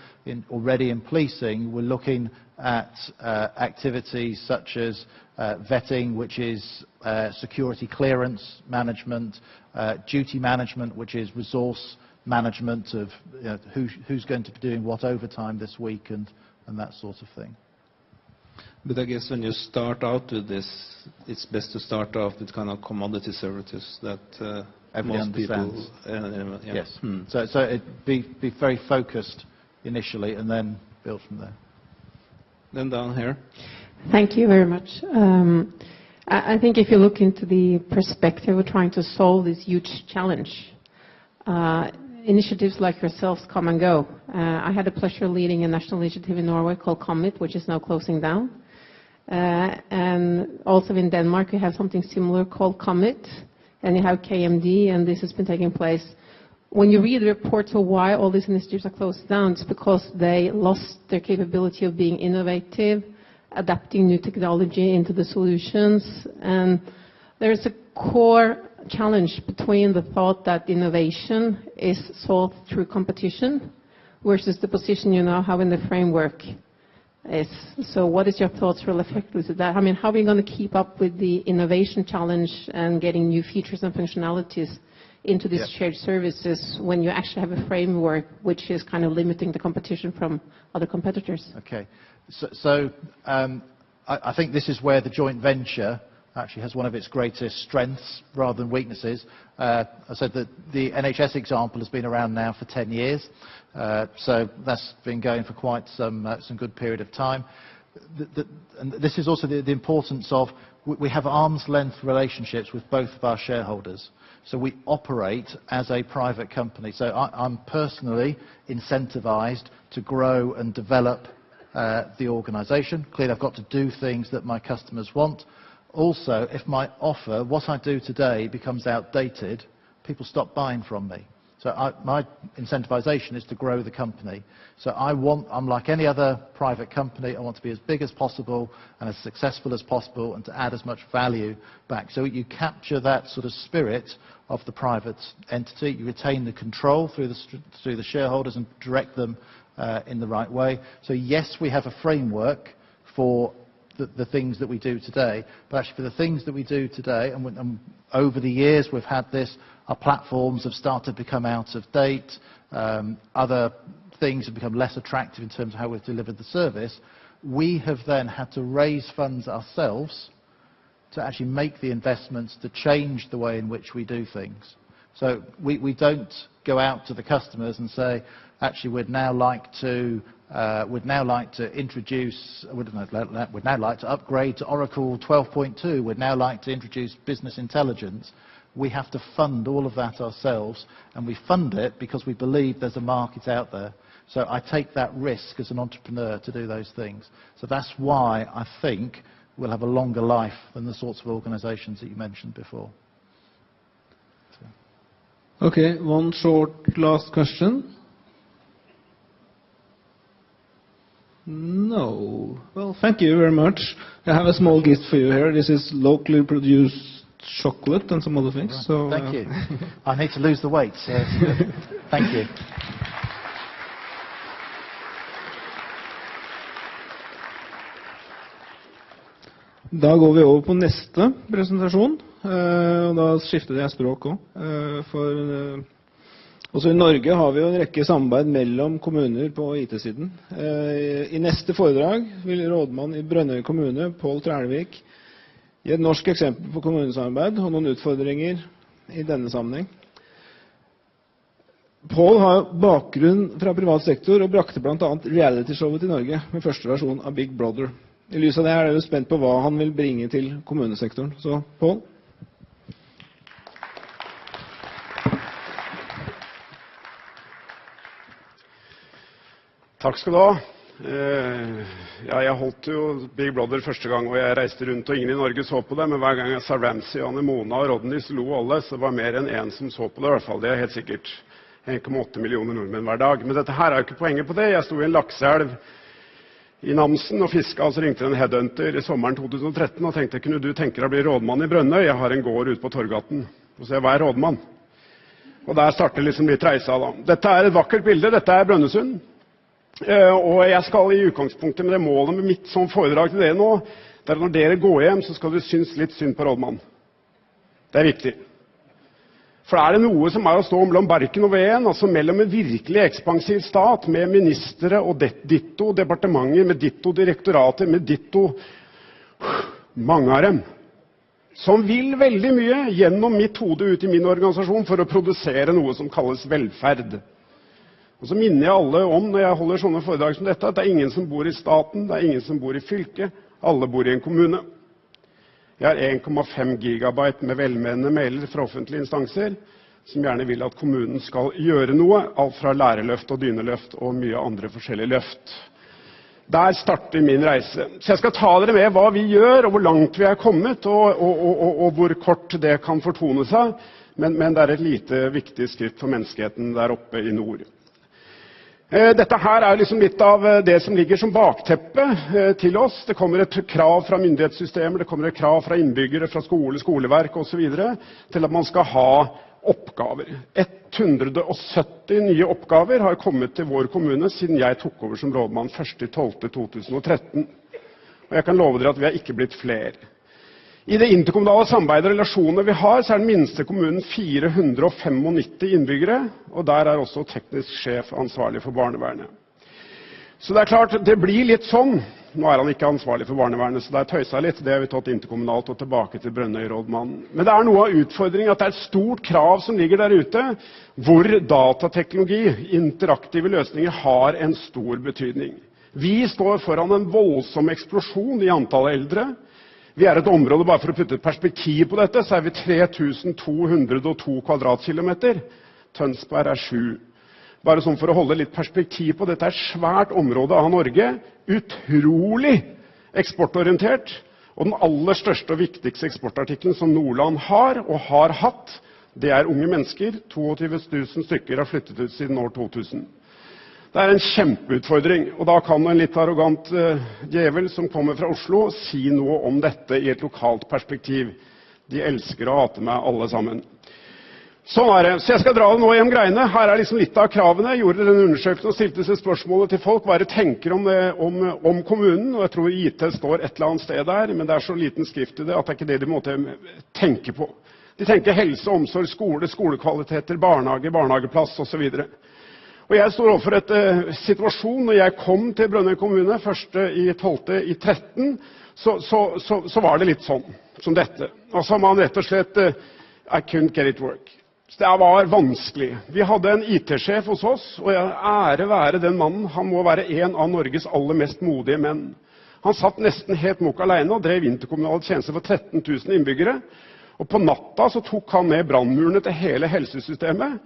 already in policing, we're looking at activities such as vetting, which is security clearance management, duty management, which is resource management of who's going to be doing what overtime this week and that sort of thing.
But I guess when you start out with this, it's best to start off with kind of commodity services that most people...
Yeah. Yes. So it'd be very focused initially and then build from there.
Then down here.
Thank you very much. I think if you look into the perspective of trying to solve this huge challenge, initiatives like yourselves come and go. I had the pleasure of leading a national initiative in Norway called Commit, which is now closing down. And also in Denmark, you have something similar called Commit, and you have KMD, and this has been taking place. When you read the reports of why all these initiatives are closed down, it's because they lost their capability of being innovative, adapting new technology into the solutions, and there is a core challenge between the thought that innovation is solved through competition versus the position you now have in the framework is. So what is your thoughts related to that? I mean, how are we going to keep up with the innovation challenge and getting new features and functionalities into these shared services when you actually have a framework which is kind of limiting the competition from other competitors?
Okay. So I think this is where the joint venture actually has one of its greatest strengths rather than weaknesses. I said that the NHS example has been around now for 10 years, so that's been going for quite some good period of time. And this is also the importance of, we have arm's length relationships with both of our shareholders. So we operate as a private company. So I'm personally incentivized to grow and develop the organisation. Clearly, I've got to do things that my customers want. Also, if my offer, what I do today, becomes outdated, people stop buying from me. So my incentivization is to grow the company. So I'm like any other private company, I want to be as big as possible and as successful as possible and to add as much value back. So you capture that sort of spirit of the private entity, you retain the control through the shareholders and direct them in the right way. So yes, we have a framework for the things that we do today, but actually for the things that we do today, and over the years we've had this, our platforms have started to become out of date, other things have become less attractive in terms of how we've delivered the service. We have then had to raise funds ourselves to actually make the investments to change the way in which we do things. So we don't go out to the customers and say, actually we'd now like to introduce, we'd now like to upgrade to Oracle 12.2, we'd now like to introduce business intelligence. We have to fund all of that ourselves, and we fund it because we believe there's a market out there. So I take that risk as an entrepreneur to do those things. So that's why I think we'll have a longer life than the sorts of organisations that you mentioned before.
Okay, one short last question. No. Well, thank you very much. I have a small gift for you here. This is locally produced chocolate and some other things.
Right.
So,
thank you. I need to lose the weight, so thank you.
Da går vi over på neste presentasjon, og da skifter jeg språk også. Også i Norge har vi jo en rekke samarbeid mellom kommuner på IT-siden. I neste foredrag vil rådmann i Brønnøy kommune, Pål Trælvik, gi et norsk eksempel på kommunesamarbeid og noen utfordringer i denne sammenheng. Pål har bakgrunn fra privat sektor og brakte blant annet reality-showet til Norge med første versjon av Big Brother. I lys av det er jeg spent på hva han vil bringe til kommunesektoren. Så, Pål?
Takk skal du ha. Ja, jeg holdt jo Big Brother første gang, og jeg reiste rundt, og ingen i Norge så på det, men hver gang jeg sa Ramsay, Anne Mona og Rodney, så lo alle, så det var mer enn en som så på det i hvert fall. Det er helt sikkert 1,8 millioner nordmenn hver dag. Men dette her er jo ikke poenget på det. Jeg sto i en lakseelv i Namsen og fisket, og så ringte en headhunter i sommeren 2013 og tenkte, kunne du tenke deg å bli rådmann i Brønnøy? Jeg har en gård ute på Torgaten. Og så jeg, hva er rådmann? Og der starter liksom litt reisa da. Dette et vakkert bilde, dette Brønnøysund. Og jeg skal i utgangspunktet med det målet med mitt sånn foredrag til dere nå, det at når dere går hjem, så skal du synes litt synd på rådmannen. Det viktig. For det noe som å stå mellom barken og veden, altså mellom en virkelig ekspansiv stat med ministere og ditto departementer, med ditto direktorater, med ditto mange av dem, som vil veldig mye gjennom mitt hode ut i min organisasjon for å produsere noe som kalles velferd. Og så minner jeg alle om, når jeg holder sånne foredrag som dette, at det ingen som bor i staten, det ingen som bor i fylket, alle bor i en kommune. Jeg har 1,5 gigabyte med velmenende mailer fra offentlige instanser, som gjerne vil at kommunen skal gjøre noe, alt fra lærerløft og dyneløft og mye andre forskjellige løft. Der starter min reise. Så jeg skal ta dere med hva vi gjør, og hvor langt vi kommet, og hvor kort det kan fortone seg, men det et lite viktig skritt for menneskeheten der oppe i nord. Dette her liksom litt av det som ligger som bakteppe til oss. Det kommer et krav fra myndighetssystemer, det kommer et krav fra innbyggere, fra skole, skoleverk og så videre, til at man skal ha oppgaver. 170 nye oppgaver har kommet til vår kommune siden jeg tok over som rådmann 1.12.2013. Og jeg kan love dere at vi har ikke blitt flere. I det interkommunale samarbeidet og relasjonene vi har, så den minste kommunen 495 innbyggere, og der også teknisk sjef ansvarlig for barnevernet. Så det klart, det blir litt sånn. Nå han ikke ansvarlig for barnevernet, så det tøysa litt. Det har vi tatt interkommunalt og tilbake til Brønnøy-rådmannen. Men det noe av utfordringen at det et stort krav som ligger der ute, hvor datateknologi, interaktive løsninger, har en stor betydning. Vi står foran en voldsom eksplosjon i antall eldre. Vi et område, bare for å putte et perspektiv på dette, så vi 3202 kvadratkilometer. Tønsberg 7. Bare sånn for å holde litt perspektiv på dette svært område av Norge. Utrolig eksportorientert. Og den aller største og viktigste eksportartikkelen som Nordland har og har hatt, det unge mennesker. 22 000 stykker har flyttet ut siden år 2000. Det en kjempeutfordring, og da kan en litt arrogant djevel som kommer fra Oslo si noe om dette i et lokalt perspektiv. De elsker å hate meg alle sammen. Sånn det. Så jeg skal dra det nå hjem greiene. Her liksom litt av kravene. Jeg gjorde denne undersøkelsen og stilte seg spørsmålet til folk hva de tenker om kommunen. Og jeg tror IT står et eller annet sted der, men det så liten skrift i det at det ikke det de måtte tenke på. De tenker helse, omsorg, skole, skolekvaliteter, barnehage, barnehageplass og så videre. Og jeg står overfor et situasjon, når jeg kom til Brønnøy kommune 1.12.13, så var det litt sånn som dette. Altså man rett og slett, I couldn't get it work. Så det var vanskelig. Vi hadde en IT-sjef hos oss, og ære være den mannen, han må være en av Norges aller mest modige menn. Han satt nesten helt mokk alene og drev interkommunale tjenester for 13 000 innbyggere, og på natta så tok han ned brannmurene til hele helsesystemet,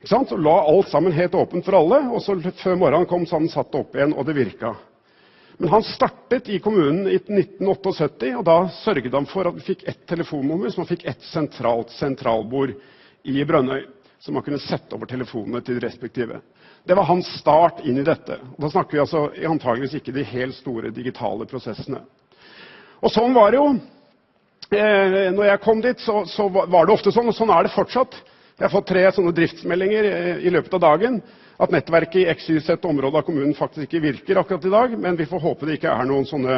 så la alt sammen helt åpent for alle, og så før morgenen kom så han satt opp igjen, og det virket. Men han startet i kommunen i 1978, og da sørget han for at vi fikk ett telefonnummer, så man fikk ett sentralbord i Brønnøy, så man kunne sette over telefonene til de respektive. Det var hans start inn i dette. Og da snakker vi altså antageligvis ikke de helt store digitale prosessene. Og sånn var det jo. Når jeg kom dit, så var det ofte sånn, og sånn det fortsatt. Jeg har fått 3 sånne driftsmeldinger i løpet av dagen, at nettverket i XYZ området av kommunen faktisk ikke virker akkurat i dag, men vi får håpe det ikke noen sånne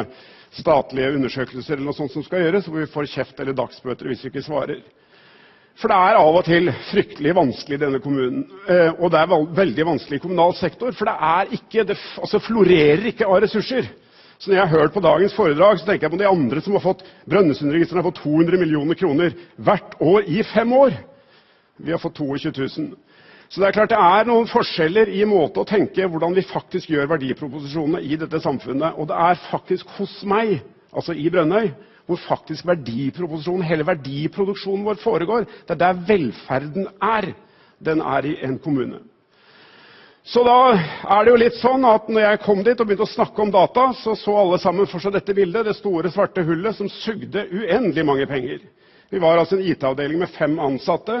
statlige undersøkelser eller noe sånt som skal gjøres, hvor vi får kjeft eller dagsbøter hvis vi ikke svarer. For det av og til fryktelig vanskelig i denne kommunen, og det veldig vanskelig i kommunal sektor, for det florerer ikke av ressurser. Så når jeg har hørt på dagens foredrag, så tenker jeg på de andre som har fått Brønnøysundregistrene har fått 200 millioner kroner hvert år i 5 år. Vi har fått 22 000. Så det klart det noen forskjeller i måte å tenke hvordan vi faktisk gjør verdiproposisjonene i dette samfunnet. Og det faktisk hos meg, altså i Brønnøy, hvor faktisk verdiproposisjonen, hele verdiproduksjonen vår foregår. Det der velferden Den i en kommune. Så da det jo litt sånn at når jeg kom dit og begynte å snakke om data, så alle sammen for seg dette bildet, det store svarte hullet som sugde uendelig mange penger. Vi var altså en IT-avdeling med 5 ansatte.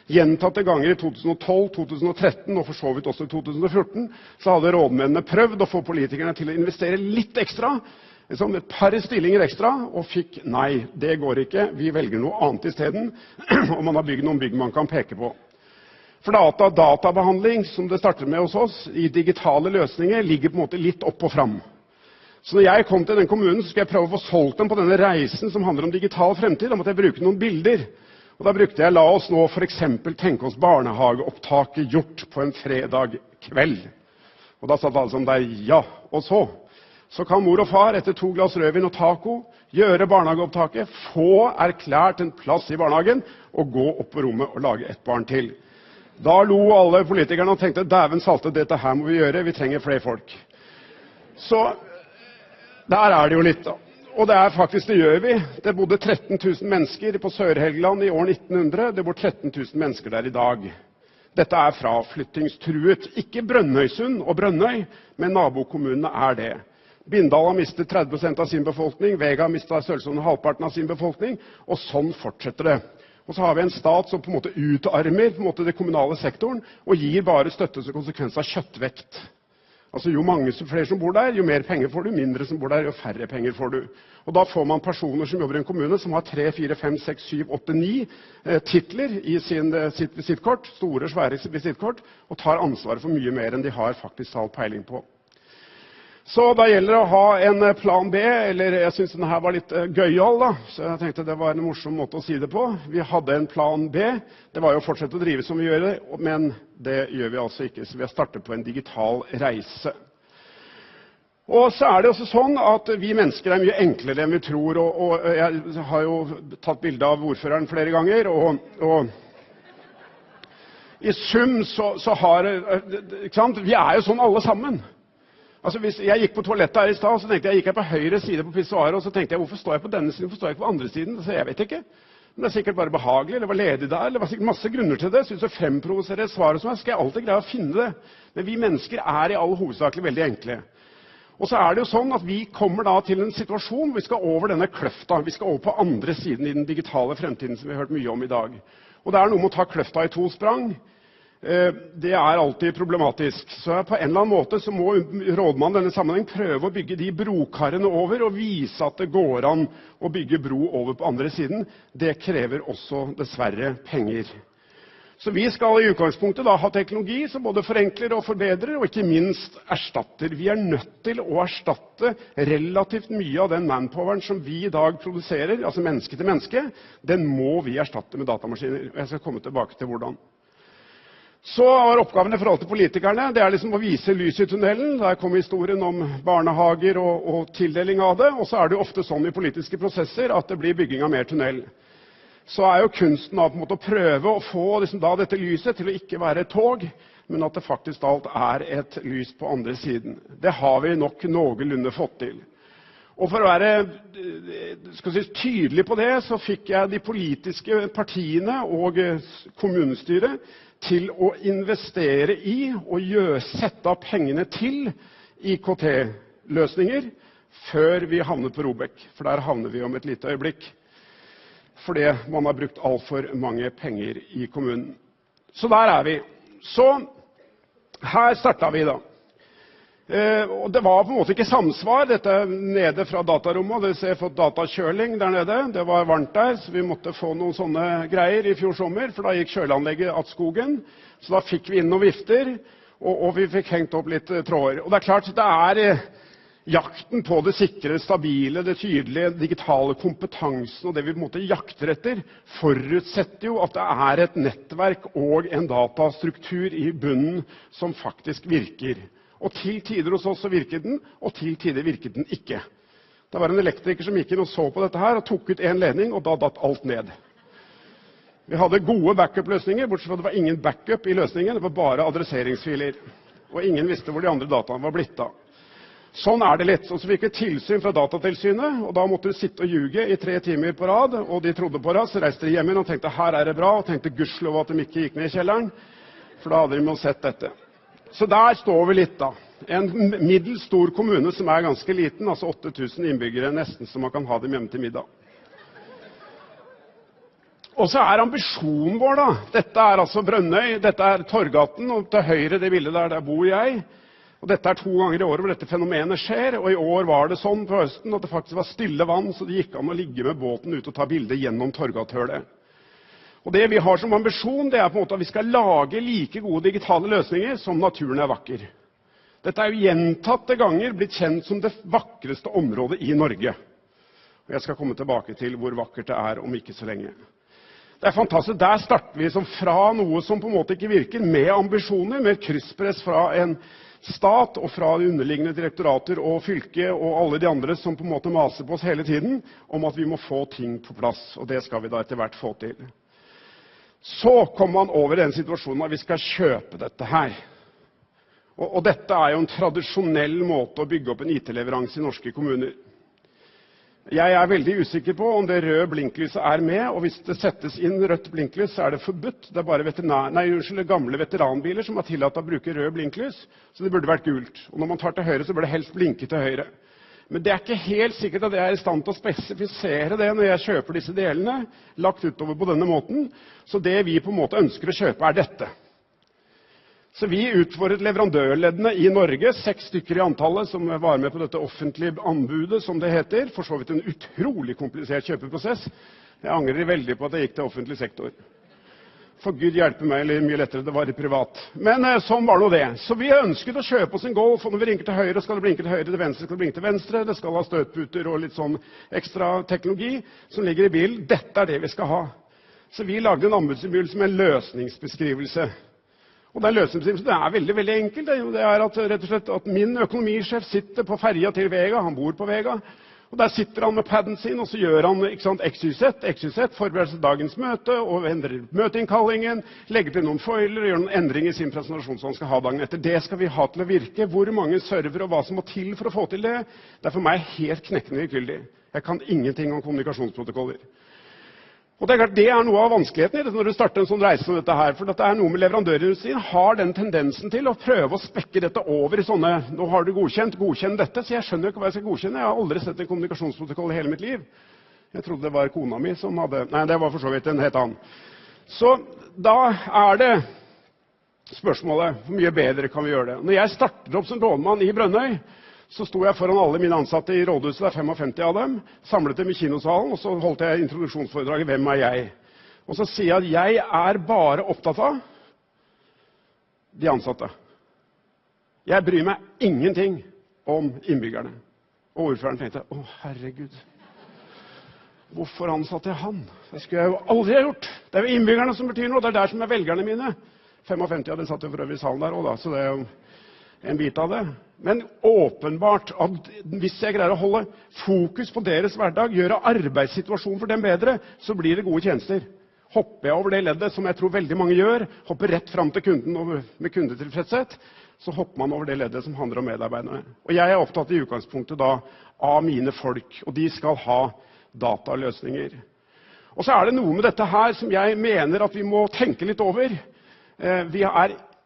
Gjentatte ganger i 2012, 2013 og for så vidt også i 2014, så hadde rådmennene prøvd å få politikerne til å investere litt ekstra, liksom et par stillinger ekstra, og fikk nei, det går ikke, vi velger noe annet i stedet, og man har bygd noen bygg man kan peke på. For databehandling, som det startet med hos oss, i digitale løsninger, ligger på en måte litt opp og fram. Så når jeg kom til den kommunen, så skulle jeg prøve å få solgt dem på denne reisen som handler om digital fremtid. Da måtte jeg bruke noen bilder. Og da brukte jeg, la oss nå for eksempel tenke oss barnehageopptaket gjort på en fredag kveld. Og da satt alle sånn der, ja, og så kan mor og far etter 2 glass rødvin og taco gjøre barnehageopptaket, få erklært en plass i barnehagen og gå opp på rommet og lage et barn til. Da lo alle politikerne og tenkte, dæven salte, dette her må vi gjøre, vi trenger flere folk. Så der er det jo litt da. Og det er faktisk, det gjør vi. Det bodde 13 000 mennesker på Sør-Helgeland i år 1900, det bor 13 000 mennesker der i dag. Dette er fraflyttingstruet. Ikke Brønnøysund og Brønnøy, men nabokommunene er det. Bindal har mistet 30% av sin befolkning, Vega har mistet størrelsesorden halvparten av sin befolkning, og sånn fortsetter det. Og så har vi en stat som på en måte utarmer på en måte det kommunale sektoren, og gir bare støtte som konsekvens av kjøttvekt. Altså jo mange flere som bor der, jo mer penger får du, mindre som bor der, jo færre penger får du. Og da får man personer som jobber i en kommune som har 3, 4, 5, 6, 7, 8, 9 titler i sitt visittkort, store, svære visittkort, og tar ansvaret for mye mer enn de har faktisk all peiling på. Så da gjelder det å ha en plan B, eller jeg synes denne her var litt gøyal da, så jeg tenkte det var en morsom måte å si det på. Vi hadde en plan B, det var jo å fortsette å drive som vi gjør det, men det gjør vi altså ikke, så vi har startet på en digital reise. Og så er det også sånn at vi mennesker er mye enklere enn vi tror, og jeg har jo tatt bilde av ordføreren flere ganger, og i sum så har, ikke sant, vi er jo sånn alle sammen. Altså hvis jeg gikk på toalettet her i stad, så tenkte jeg, gikk jeg på høyre side på pissoaret, og så tenkte jeg, hvorfor står jeg på denne siden, hvorfor står jeg ikke på andre siden? Så jeg vet ikke. Men det er sikkert bare behagelig, eller var ledig der, eller var sikkert masse grunner til det. Synes jeg fremprovoserer svaret som er, skal jeg alltid greie å finne det. Men vi mennesker er i all hovedsakelig veldig enkle. Og så er det jo sånn at vi kommer da til en situasjon hvor vi skal over denne kløfta. Vi skal over på andre siden i den digitale fremtiden som vi har hørt mye om i dag. Og det er noe med å ta kløfta i 2 sprang. Det er alltid problematisk. Så på en eller annen måte så må rådmannen i denne sammenheng prøve å bygge de brokarene over og vise at det går an å bygge bro over på andre siden. Det krever også dessverre penger. Så vi skal i utgangspunktet da ha teknologi som både forenkler og forbedrer, og ikke minst erstatter. Vi er nødt til å erstatte relativt mye av den manpoweren som vi i dag produserer, altså menneske til menneske. Den må vi erstatte med datamaskiner. Jeg skal komme tilbake til hvordan. Så var oppgaven i forhold til politikerne, det er liksom å vise lys i tunnelen. Der kommer historien om barnehager og tildeling av det, og så er det jo ofte sånn i politiske prosesser at det blir bygging av mer tunnel. Så er jo kunsten da på en måte å prøve å få liksom da dette lyset til å ikke være et tog, men at det faktisk alt er et lys på andre siden. Det har vi nok noenlunde fått til. Og for å være tydelig på det, så fikk jeg de politiske partiene og kommunestyret til å investere i og sette av pengene til IKT-løsninger før vi havner på Robek. For der havner vi om et lite øyeblikk. Fordi man har brukt alt for mange penger i kommunen. Så der er vi. Så her startet vi da. Og det var på en måte ikke samsvar, dette nede fra datarommet, og dere ser fått datakjøling der nede. Det var varmt der, så vi måtte få noen sånne greier i fjor sommer, for da gikk kjøleanlegget av skogen. Så da fikk vi inn noen vifter, og vi fikk hengt opp litt tråder. Og det er klart, det er jakten på det sikre, stabile, det tydelige, digitale kompetansen, og det vi på en måte jakter etter, forutsetter jo at det er et nettverk og en datastruktur i bunnen som faktisk virker. Og til tider hos oss så virket den, og til tider virket den ikke. Det var en elektriker som gikk inn og så på dette her, og tok ut en ledning, og da datt alt ned. Vi hadde gode backup-løsninger, bortsett fra det var ingen backup i løsningen, det var bare adresseringsfiler. Og ingen visste hvor de andre dataene var blitt av. Sånn er det litt. Og så fikk vi tilsyn fra Datatilsynet, og da måtte de sitte og ljuge i 3 timer på rad, og de trodde på rad, så reiste de hjem igjen og tenkte, her er det bra, og tenkte gudskjelov at de ikke gikk ned i kjelleren, for da hadde de jo sett dette. Så der står vi litt da. En middels stor kommune som er ganske liten, altså 8000 innbyggere, nesten så man kan ha dem hjemme til middag. Og så er ambisjonen vår da, dette er altså Brønnøy, dette er Torgaten, og til høyre det bildet der bor jeg. Og dette er 2 ganger i året hvor dette fenomenet skjer, og i år var det sånn på høsten at det faktisk var stille vann, så det gikk an å ligge med båten ut og ta bilder gjennom Torgathølet. Og det vi har som ambisjon, det på en måte at vi skal lage like gode digitale løsninger som naturen vakker. Dette jo gjentatte ganger blitt kjent som det vakreste området i Norge. Og jeg skal komme tilbake til hvor vakkert det om ikke så lenge. Det fantastisk. Der starter vi fra noe som på en måte ikke virker, med ambisjoner, med krysspress fra en stat og fra de underliggende direktorater og fylke og alle de andre som på en måte maser på oss hele tiden om at vi må få ting på plass, og det skal vi da etter hvert få til. Så kommer man over den situasjonen at vi skal kjøpe dette her. Og dette jo en tradisjonell måte å bygge opp en IT-leveranse i norske kommuner. Jeg veldig usikker på om det røde blinklyset med, og hvis det settes inn rødt blinklys, så det forbudt. Det bare gamle veteranbiler som tillatt å bruke rød blinklys, så det burde vært gult. Og når man tar til høyre, så bør det helst blinke til høyre. Men det ikke helt sikkert at jeg i stand til å spesifisere det når jeg kjøper disse delene, lagt utover på denne måten. Så det vi på en måte ønsker å kjøpe dette. Så vi utfordret leverandørleddene i Norge, 6 stykker i antallet som var med på dette offentlige anbudet, som det heter. For så vidt en utrolig komplisert kjøpeprosess. Jeg angrer veldig på at jeg gikk til offentlig sektor. For Gud hjelpe meg, eller mye lettere det var i privat. Men sånn var det. Så vi ønsket å kjøpe oss en Golf, og når vi rinker til høyre, skal det blinke til høyre, til venstre skal det blinke til venstre. Det skal ha støtputer og litt sånn ekstra teknologi som ligger i bilen. Dette det vi skal ha. Så vi lagde en anbudsbeskrivelse med en løsningsbeskrivelse. Og den løsningsbeskrivelsen veldig, veldig enkel. Det at, rett og slett, at min økonomisjef sitter på ferja til Vega, han bor på Vega, og der sitter han med padden sin, og så gjør han XYZ, forbereder seg dagens møte, og endrer møteinnkallingen, legger til noen foiler, og gjør noen endringer i sin presentasjon som han skal ha dagen etter. Det skal vi ha til å virke. Hvor mange server og hva som må til for å få til det, det for meg helt knekkende likegyldig. Jeg kan ingenting om kommunikasjonsprotokoller. Og det klart, det noe av vanskeligheten i det når du starter en sånn reise som dette her, for det noe med leverandørindustrien har den tendensen til å prøve å spekke dette over i sånne, nå har du godkjenn dette, så jeg skjønner ikke hva jeg skal godkjenne. Jeg har aldri sett en kommunikasjonsprotokoll i hele mitt liv. Jeg trodde det var kona mi som hadde, nei, det var for så vidt en helt annen. Så da det spørsmålet, hvor mye bedre kan vi gjøre det? Når jeg startet opp som rådmann i Brønnøy, så sto jeg foran alle mine ansatte i rådhuset, 55 av dem, samlet dem i kinosalen, og så holdt jeg introduksjonsforedraget, hvem jeg? Og så sier jeg at jeg bare opptatt av de ansatte. Jeg bryr meg ingenting om innbyggerne. Og ordføreren tenkte, å herregud, hvorfor ansatte jeg han? Det skulle jeg jo aldri ha gjort. Det jo innbyggerne som betyr noe, det der som velgerne mine. 55 av dem satt jo for øvrig i salen der også da, så det jo en bit av det. Men åpenbart at hvis jeg greier å holde fokus på deres hverdag, gjøre arbeidssituasjonen for dem bedre, så blir det gode tjenester. Hopper jeg over det leddet, som jeg tror veldig mange gjør, hopper rett frem til kunden og med kundetilfredshet, så hopper man over det leddet som handler om medarbeiderne. Og jeg opptatt i utgangspunktet da av mine folk, og de skal ha dataløsninger. Og så det noe med dette her som jeg mener at vi må tenke litt over. Vi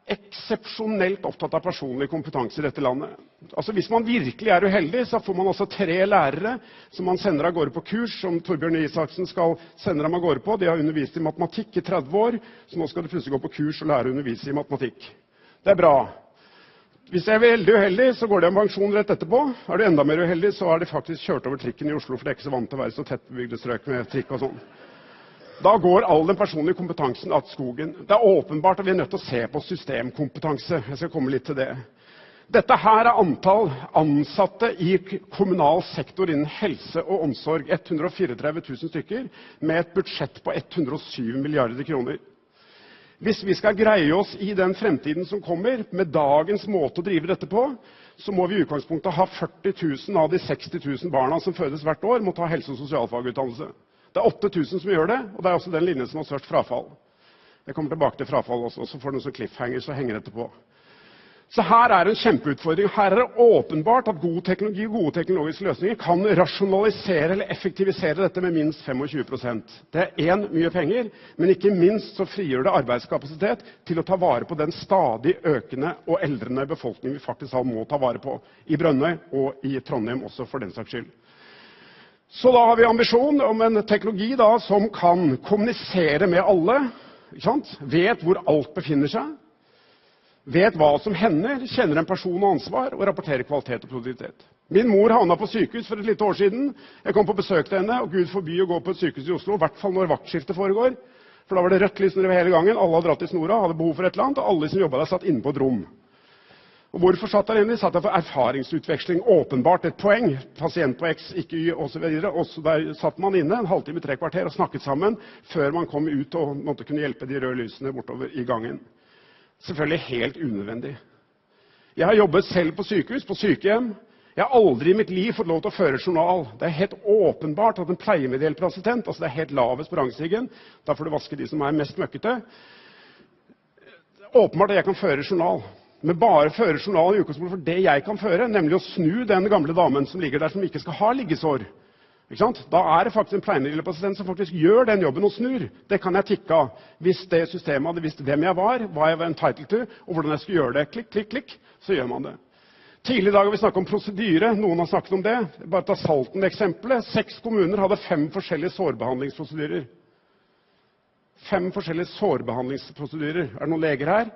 eksepsjonelt opptatt av personlig kompetanse i dette landet. Altså hvis man virkelig uheldig, så får man altså 3 lærere som man sender av gårde på kurs, som Torbjørn Isaksen skal sende dem av gårde på. De har undervist i matematikk i 30 år, så nå skal de plutselig gå på kurs og lære å undervise i matematikk. Det bra. Hvis jeg veldig uheldig, så går de av pensjon rett etterpå. Du enda mer uheldig, så har de faktisk kjørt over trikken i Oslo, for det ikke så vant til å være så tett bebygde strøk med trikk og sånn. Da går all den personlige kompetansen av skogen. Det åpenbart at vi nødt til å se på systemkompetanse. Jeg skal komme litt til det. Dette her antall ansatte i kommunal sektor innen helse og omsorg. 134 000 stykker med et budsjett på 107 milliarder kroner. Hvis vi skal greie oss i den fremtiden som kommer, med dagens måte å drive dette på, så må vi i utgangspunktet ha 40 000 av de 60 000 barna som fødes hvert år, må ta helse- og sosialfagutdannelse. Det 8 000 som gjør det, og det også den linjen som har størst frafall. Jeg kommer tilbake til frafall også, så får du noen sånn cliffhanger, så henger dette på. Så her det en kjempeutfordring. Her det åpenbart at god teknologi og gode teknologiske løsninger kan rasjonalisere eller effektivisere dette med minst 25%. Det mye penger, men ikke minst så frigjør det arbeidskapasitet til å ta vare på den stadig økende og eldrende befolkning vi faktisk må ta vare på i Brønnøy og i Trondheim også for den saks skyld. Så da har vi ambisjon om en teknologi da, som kan kommunisere med alle, ikke sant? Vet hvor alt befinner seg, vet hva som hender, kjenner en person og ansvar, og rapporterer kvalitet og produktivitet. Min mor havnet på sykehus for et lite år siden. Jeg kom på besøk til henne, og Gud forby å gå på et sykehus i Oslo, i hvert fall når vaktskiftet foregår. For da var det rødt lys over hele gangen, alle hadde dratt i snora, hadde behov for et eller annet, og alle som jobbet der satt inne på et rom. Og hvorfor satt der inne? De satt der for erfaringsutveksling, åpenbart et poeng, pasient på X, ikke Y, og så videre. Og så der satt man inne en halvtime, 3 kvarter og snakket sammen, før man kom ut og måtte kunne hjelpe de røde lysene bortover i gangen. Selvfølgelig helt unødvendig. Jeg har jobbet selv på sykehus, på sykehjem. Jeg har aldri i mitt liv fått lov til å føre journal. Det er helt åpenbart at en pleiemedhjelperassistent, altså det er helt lavest på rangstigen, da får du vaske de som er mest møkkete. Åpenbart at jeg kan føre journal. Men bare føre journal i utgangspunktet for det jeg kan føre, nemlig å snu den gamle damen som ligger der som ikke skal ha liggesår. Ikke sant? Da er det faktisk en pleiemedhjelperassistent som faktisk gjør den jobben og snur. Det kan jeg tikke av. Hvis det systemet hadde visst hvem jeg var, hva jeg var entitled til, og hvordan jeg skulle gjøre det, klikk, klikk, klikk, så gjør man det. Tidligere i dag har vi snakket om prosedyre. Noen har snakket om det. Bare ta Salten-eksempelet. 6 kommuner hadde 5 forskjellige sårbehandlingsprosedyrer. 5 forskjellige sårbehandlingsprosedyrer. Er det noen leger her?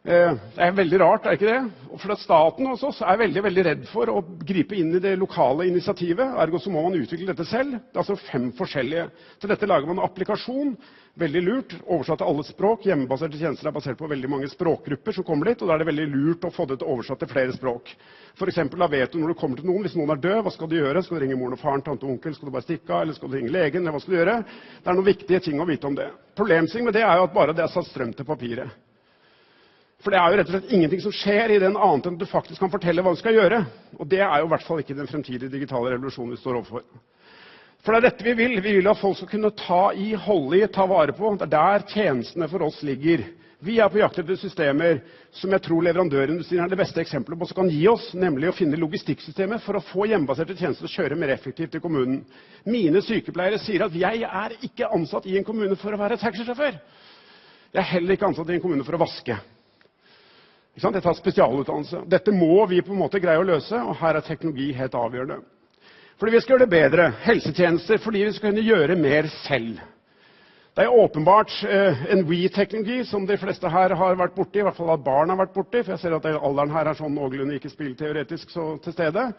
Det er veldig rart, er ikke det? Og for at staten hos oss er veldig, veldig redd for å gripe inn i det lokale initiativet, ergo så må man utvikle dette selv. Det er altså 5 forskjellige. Til dette lager man en applikasjon, veldig lurt, oversatt til alle språk. Hjemmebaserte tjenester er basert på veldig mange språkgrupper som kommer dit, og da er det veldig lurt å få det oversatt til flere språk. For eksempel, da vet du når du kommer til noen, hvis noen er død, hva skal du gjøre? Skal du ringe moren og faren, tante og onkel, skal du bare stikke av, eller skal du ringe legen, eller hva skal du gjøre? Det er noen viktige ting å vite om det. Problemstillingen med det er jo at bare det er satt strøm til papiret. For det er jo rett og slett ingenting som skjer i den annet enn at du faktisk kan fortelle hva du skal gjøre. Og det er jo i hvert fall ikke den fremtidige digitale revolusjonen vi står overfor. For det er dette vi vil. Vi vil at folk skal kunne ta i, holde i, ta vare på. Det er der tjenestene for oss ligger. Vi er på jakt etter systemer som jeg tror leverandørindustrien er det beste eksempelet på som kan gi oss, nemlig å finne logistikksystemer for å få hjemmebaserte tjenester til å kjøre mer effektivt i kommunen. Mine sykepleiere sier at jeg er ikke ansatt i en kommune for å være taxisjåfør. Jeg er heller ikke ansatt i en kommune for å vaske. Jeg tar spesialutdannelse. Dette må vi på en måte greie å løse, og her er teknologi helt avgjørende. Fordi vi skal gjøre det bedre. Helsetjenester fordi vi skal kunne gjøre mer selv. Det er åpenbart en We-teknologi som de fleste her har vært borti, i hvert fall at barn har vært borti, for jeg ser at alderen her er sånn noenlunde ikke spillteoretisk så til stede.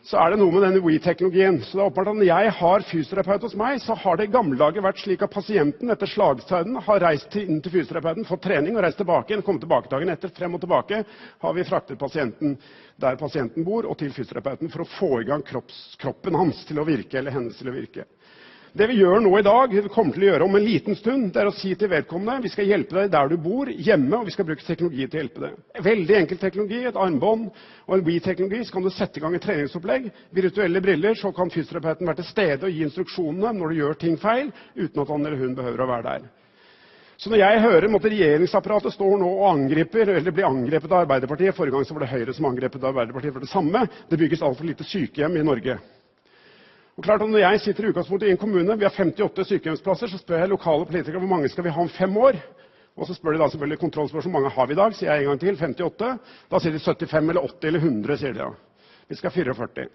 Så er det noe med denne We-teknologien. Så det er åpenbart at når jeg har fysioterapeut hos meg, så har det i gamle dager vært slik at pasienten etter slagstøyden har reist inn til fysioterapeuten, fått trening og reist tilbake igjen, kommet tilbake dagen etter, frem og tilbake, har vi fraktet pasienten der pasienten bor, og til fysioterapeuten for å få i gang kroppen hans til å virke, eller hennes til å virke. Det vi gjør nå i dag, det vi kommer til å gjøre om en liten stund, det er å si til vedkommende, vi skal hjelpe deg der du bor, hjemme, og vi skal bruke teknologi til å hjelpe deg. Veldig enkel teknologi, et armbånd og en We-teknologi, så kan du sette i gang et treningsopplegg, virtuelle briller, så kan fysioterapeuten være til stede og gi instruksjonene når du gjør ting feil, uten at han eller hun behøver å være der. Så når jeg hører at regjeringsapparatet står nå og angriper, eller blir angrepet av Arbeiderpartiet, forrige gang så var det Høyre som angrepet Arbeiderpartiet for det samme, det bygges alt for lite sykehjem i Norge. Og klart at når jeg sitter i utgangspunktet i en kommune, vi har 58 sykehjemsplasser, så spør jeg lokale politikere hvor mange skal vi ha om 5 år. Og så spør de da selvfølgelig kontrollspørsmål, hvor mange har vi i dag, sier jeg en gang til, 58. Da sier de 75 eller 80 eller 100, sier de da. Vi skal ha 44.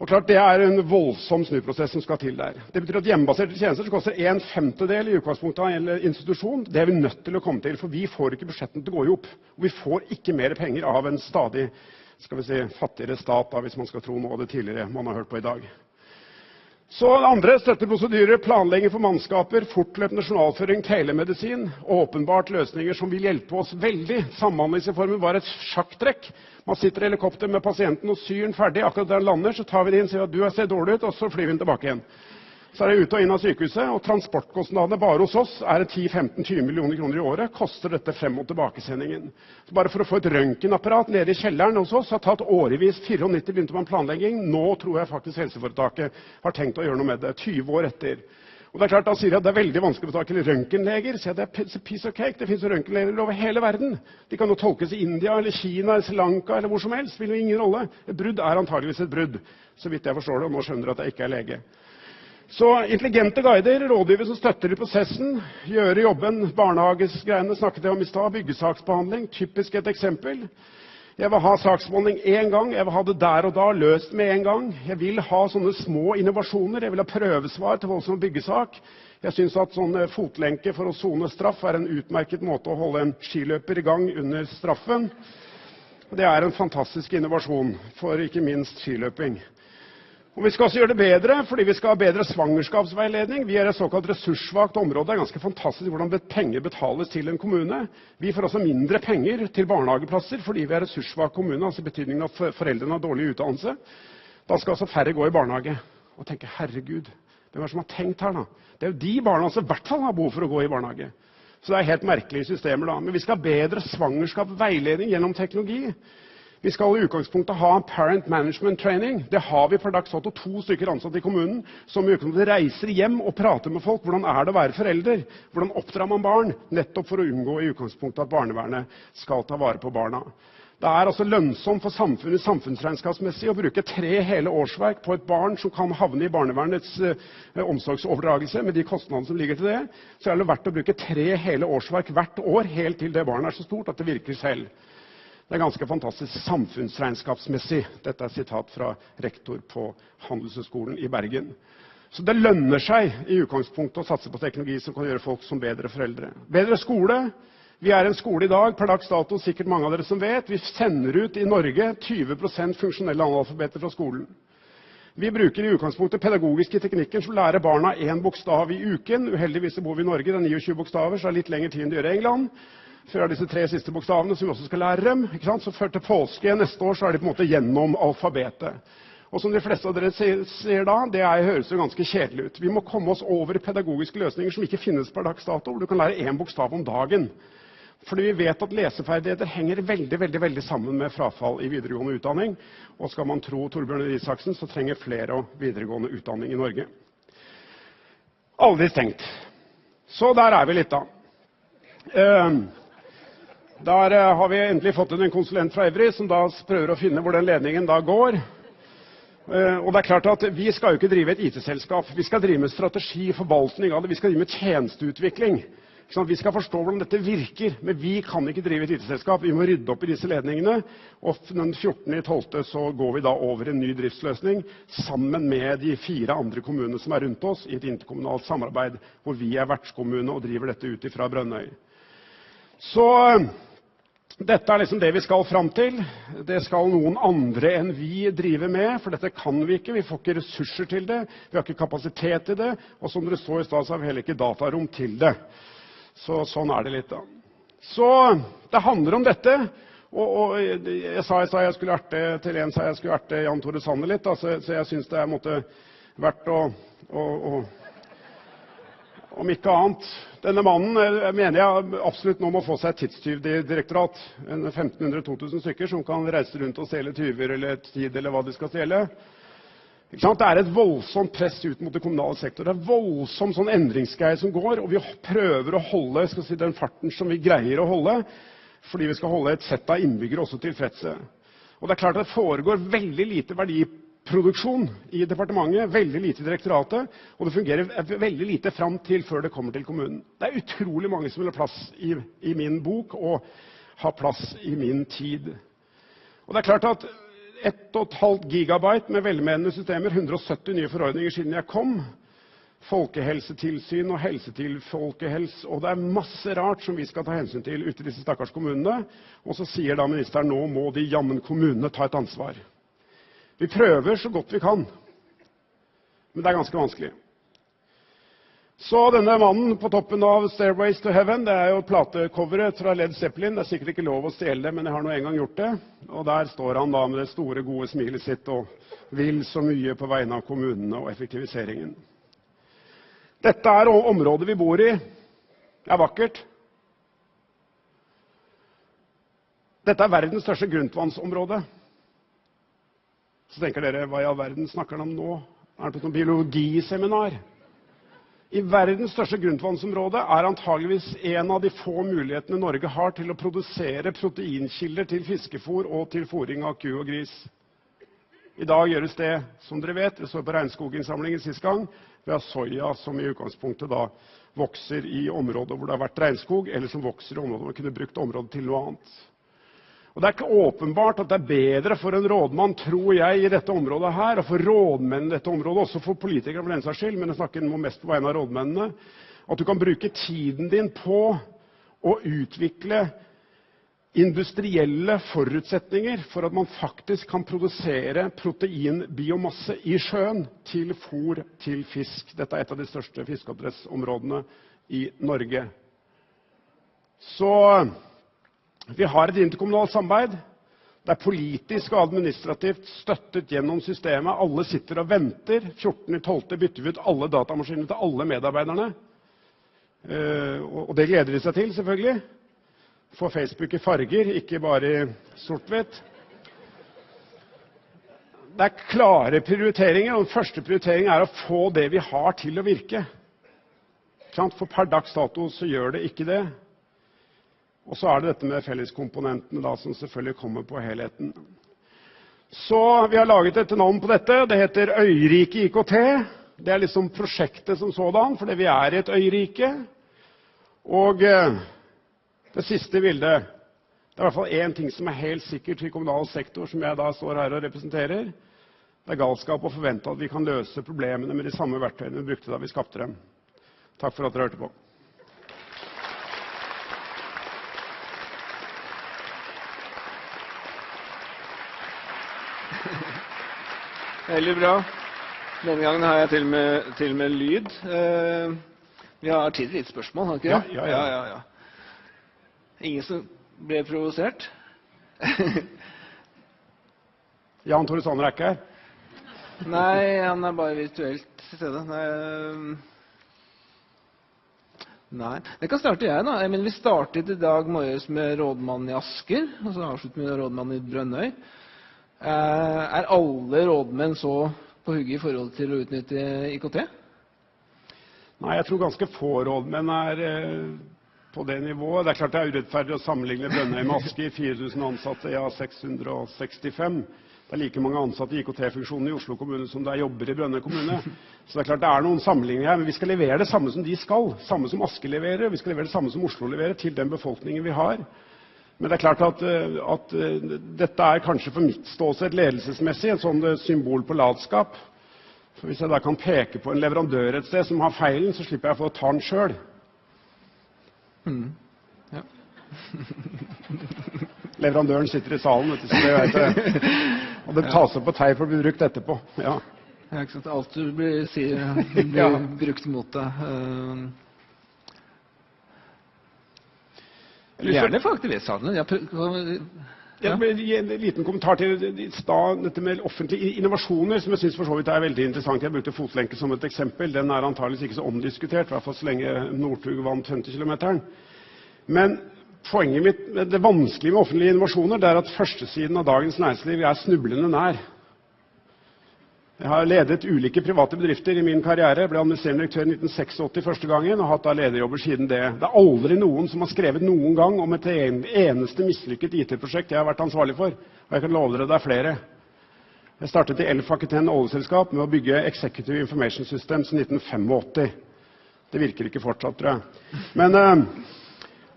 Og klart det er en voldsom snuprosess som skal til der. Det betyr at hjemmebaserte tjenester som koster 1/5 i utgangspunktet av en institusjon, det er vi nødt til å komme til, for vi får ikke budsjettene til å gå i opp. Og vi får ikke mer penger av en stadig skal vi si, fattigere stat, da, hvis man skal tro noe av det tidligere man har hørt på i dag. Så andre støtteprosedyrer, planlegging for mannskaper, fortløpende journalføring, telemedisin, åpenbart løsninger som vil hjelpe oss veldig. Samhandlingsreformen var et sjakktrekk. Man sitter i helikopter med pasienten og syr den ferdig. Akkurat der den lander, så tar vi det inn, sier at du ser dårlig ut, og så flyr vi den tilbake igjen. Så er det ut og inn av sykehuset, og transportkostnadene bare hos oss er 10-15-20 millioner kroner i året, koster dette frem- og tilbakesendingen. Så bare for å få et røntgenapparat nede i kjelleren hos oss har tatt årevis, 94 begynte man planlegging, nå tror jeg faktisk helseforetaket har tenkt å gjøre noe med det, 20 år etter. Og det er klart, da sier jeg at det er veldig vanskelig å få tak i røntgenleger, så det er piece of cake, det finnes røntgenleger over hele verden. De kan jo tolkes i India, eller Kina, eller Sri Lanka, eller hvor som helst, spiller jo ingen rolle. Et brudd er antageligvis et brudd, så vidt jeg forstår det, og nå skjønner jeg at jeg ikke er lege. Så intelligente guider, rådgiver som støtter i prosessen, gjøre jobben, barnehagesgreiene snakket jeg om i stad, byggesaksbehandling, typisk et eksempel. Jeg vil ha saksbehandling en gang, jeg vil ha det der og da, løst med en gang. Jeg vil ha sånne små innovasjoner, jeg vil ha prøvesvar til voldsom byggesak. Jeg synes at sånn fotlenke for å sone straff er en utmerket måte å holde en skiløper i gang under straffen. Det er en fantastisk innovasjon for ikke minst skiløping. Og vi skal også gjøre det bedre, fordi vi skal ha bedre svangerskapsveiledning. Vi er et såkalt ressurssvakt område. Det er ganske fantastisk hvordan penger betales til en kommune. Vi får også mindre penger til barnehageplasser, fordi vi er ressurssvakt kommune, altså betydningen av foreldrene har dårlig utdannelse. Da skal altså færre gå i barnehage. Og tenke, herregud, hvem er det som har tenkt her da? Det er jo de barna som i hvert fall har behov for å gå i barnehage. Så det er helt merkelige systemer da. Men vi skal ha bedre svangerskapsveiledning gjennom teknologi. Vi skal i utgangspunktet ha parent management training. Det har vi per dags dato 2 stykker ansatte i kommunen som i utgangspunktet reiser hjem og prater med folk. Hvordan er det å være forelder? Hvordan oppdrar man barn? Nettopp for å unngå i utgangspunktet at barnevernet skal ta vare på barna. Det er altså lønnsomt for samfunnet samfunnsregnskapsmessig å bruke 3 hele årsverk på et barn som kan havne i barnevernets omsorgsoverdragelse med de kostnadene som ligger til det. Så er det verdt å bruke 3 hele årsverk hvert år helt til det barnet er så stort at det virker selv. Det er ganske fantastisk samfunnsregnskapsmessig. Dette er sitat fra rektor på Handelshøyskolen i Bergen. Så det lønner seg i utgangspunktet å satse på teknologi som kan gjøre folk som bedre foreldre. Bedre skole. Vi er en skole i dag, per dags dato, sikkert mange av dere som vet. Vi sender ut i Norge 20% funksjonelle analfabeter fra skolen. Vi bruker i utgangspunktet pedagogiske teknikker som lærer barna 1 bokstav i uken. Uheldigvis bor vi i Norge, det er 29 bokstaver, så det er litt lengre tid enn det gjør i England. Før er disse 3 siste bokstavene som vi også skal lære dem. Ikke sant? Så før til påske neste år så er de på en måte gjennom alfabetet. Og som de fleste av dere ser da, det høres jo ganske kjedelig ut. Vi må komme oss over pedagogiske løsninger som ikke finnes per dags dato, hvor du kan lære 1 bokstav om dagen. Fordi vi vet at leseferdigheter henger veldig sammen med frafall i videregående utdanning. Og skal man tro Torbjørn Isaksen, så trenger flere videregående utdanning i Norge. Aldri stengt. Så der er vi litt da. Der har vi endelig fått en konsulent fra Evry som da prøver å finne hvor den ledningen da går. Og det er klart at vi skal jo ikke drive et IT-selskap. Vi skal drive med strategi, forvaltning av det. Vi skal drive med tjenesteutvikling. Vi skal forstå hvordan dette virker, men vi kan ikke drive et IT-selskap. Vi må rydde opp i disse ledningene, og den 14.12. så går vi da over en ny driftsløsning sammen med de 4 andre kommunene som er rundt oss i et interkommunalt samarbeid, hvor vi er vertskommune og driver dette ut fra Brønnøy. Så dette er liksom det vi skal fram til. Det skal noen andre enn vi drive med, for dette kan vi ikke. Vi får ikke ressurser til det, vi har ikke kapasitet til det, og som dere så i sted, så har vi heller ikke datarom til det. Så sånn er det litt da. Så det handler om dette, og jeg sa jeg skulle erte til en, sa jeg skulle erte Jan Tore Sanner litt, da, så jeg synes det måtte vært om ikke annet. Denne mannen mener jeg absolutt nå må få seg et tidstyvdirektorat, 1500-2000 stykker som kan reise rundt og stjele tyver eller tid eller hva de skal stjele. Det er et voldsomt press ut mot det kommunale sektor. Det er voldsomt sånn endringsgreier som går, og vi prøver å holde den farten som vi greier å holde, fordi vi skal holde et sett av innbyggere også tilfredse. Og det er klart at det foregår veldig lite verdiproduksjon i departementet, veldig lite i direktoratet, og det fungerer veldig lite frem til før det kommer til kommunen. Det er utrolig mange som vil ha plass i min bok og ha plass i min tid. Og det er klart at 1,5 gigabyte med velmenende systemer, 170 nye forordninger siden jeg kom, folkehelsetilsyn og folkehelse, og det er masse rart som vi skal ta hensyn til ute i disse stakkars kommunene. Og så sier da ministeren, nå må de jammen kommunene ta et ansvar. Vi prøver så godt vi kan, men det er ganske vanskelig. Så denne mannen på toppen av Stairways to Heaven, det er jo platecoveret fra Led Zeppelin. Det er sikkert ikke lov å stjele det, men jeg har nå en gang gjort det. Og der står han da med det store, gode smilet sitt og vil så mye på vegne av kommunene og effektiviseringen. Dette er området vi bor i. Det er vakkert. Dette er verdens største grunnvannsområde. Så tenker dere, hva i all verden snakker han om nå? Er det på noe biologiseminar? I verdens største grunnvannsområde er antageligvis en av de få mulighetene Norge har til å produsere proteinkilder til fiskefôr og til fôring av ku og gris. I dag gjøres det, som dere vet, det så på regnskoginnsamlingen sist gang, ved soya som i utgangspunktet da vokser i områder hvor det har vært regnskog, eller som vokser i områder hvor man kunne brukt området til noe annet. Og det er ikke åpenbart at det er bedre for en rådmann, tror jeg, i dette området her, og for rådmenn i dette området, også for politikere for den saks skyld, men jeg snakker nå mest på vegne av rådmennene, at du kan bruke tiden din på å utvikle industrielle forutsetninger for at man faktisk kan produsere proteinbiomasse i sjøen til fôr til fisk. Dette er et av de største fiskeoppdrettsområdene i Norge. Så vi har et interkommunalt samarbeid. Det er politisk og administrativt støttet gjennom systemet. Alle sitter og venter. 14.12. bytter vi ut alle datamaskinene til alle medarbeiderne. Og det gleder de seg til, selvfølgelig. Få Facebook i farger, ikke bare i sort-hvitt. Det er klare prioriteringer, og den første prioriteringen er å få det vi har til å virke. For per dags dato så gjør det ikke det. Og så er det dette med felleskomponentene da, som selvfølgelig kommer på helheten. Så vi har laget et navn på dette. Det heter Øyrike IKT. Det er liksom prosjektet som sådan, fordi vi er i et øyrike. Og det siste bildet, det er i hvert fall en ting som er helt sikkert i kommunal sektor, som jeg da står her og representerer. Det er galskap å forvente at vi kan løse problemene med de samme verktøyene vi brukte da vi skapte dem. Takk for at dere hørte på.
Veldig bra. Denne gangen har jeg til og med lyd. Vi har tid til litt spørsmål, har ikke det? Ja. Ingen som ble provosert?
Jan Tore Sanner er ikke her.
Nei, han er bare virtuelt til stede. Nei. Det kan starte jeg da. Vi startet i dag morges med rådmannen i Asker, og så avsluttet med rådmannen i Brønnøy. Er alle rådmenn så på hugget i forhold til å utnytte IKT? Nei, jeg tror ganske få rådmenn er på det nivået. Det er klart det er urettferdig å sammenligne Brønnøy med Asker. 4000 ansatte, ja 665. Det er like mange ansatte i IKT-funksjonen i Oslo kommune som det er jobber i Brønnøy kommune. Så det er klart det er noen sammenligninger her, men vi skal levere det samme som de skal. Samme som Asker leverer, vi skal levere det samme som Oslo leverer til den befolkningen vi har. Men det er klart at dette er kanskje for mitt ståsted ledelsesmessig et sånt symbol på latskap. For hvis jeg da kan peke på en leverandør et sted som har feilen, så slipper jeg å få ta den selv. Ja. Leverandøren sitter i salen, vet du, så det vet jeg. Og det tas opp på teip for å bli brukt etterpå. Ja, ikke sant. Alt du sier blir brukt mot deg. Gjerne faktivitetshandelen. Jeg vil gi en liten kommentar til dette med offentlige innovasjoner, som jeg synes for så vidt er veldig interessant. Jeg brukte fotlenke som et eksempel. Den er antageligvis ikke så omdiskutert, i hvert fall så lenge Northug vant 50-kilometeren. Men poenget mitt, det vanskelige med offentlige innovasjoner, det er at førstesiden av Dagens Næringsliv er snublende nær. Jeg har ledet ulike private bedrifter i min karriere. Jeg ble administrerende direktør i 1986 første gangen, og har hatt da lederjobber siden det. Det er aldri noen som har skrevet noen gang om et eneste mislykket IT-prosjekt jeg har vært ansvarlig for. Og jeg kan love dere det er flere. Jeg startet i Elfaketen oljeselskap med å bygge Executive Information Systems i 1985. Det virker ikke fortsatt, tror jeg. Men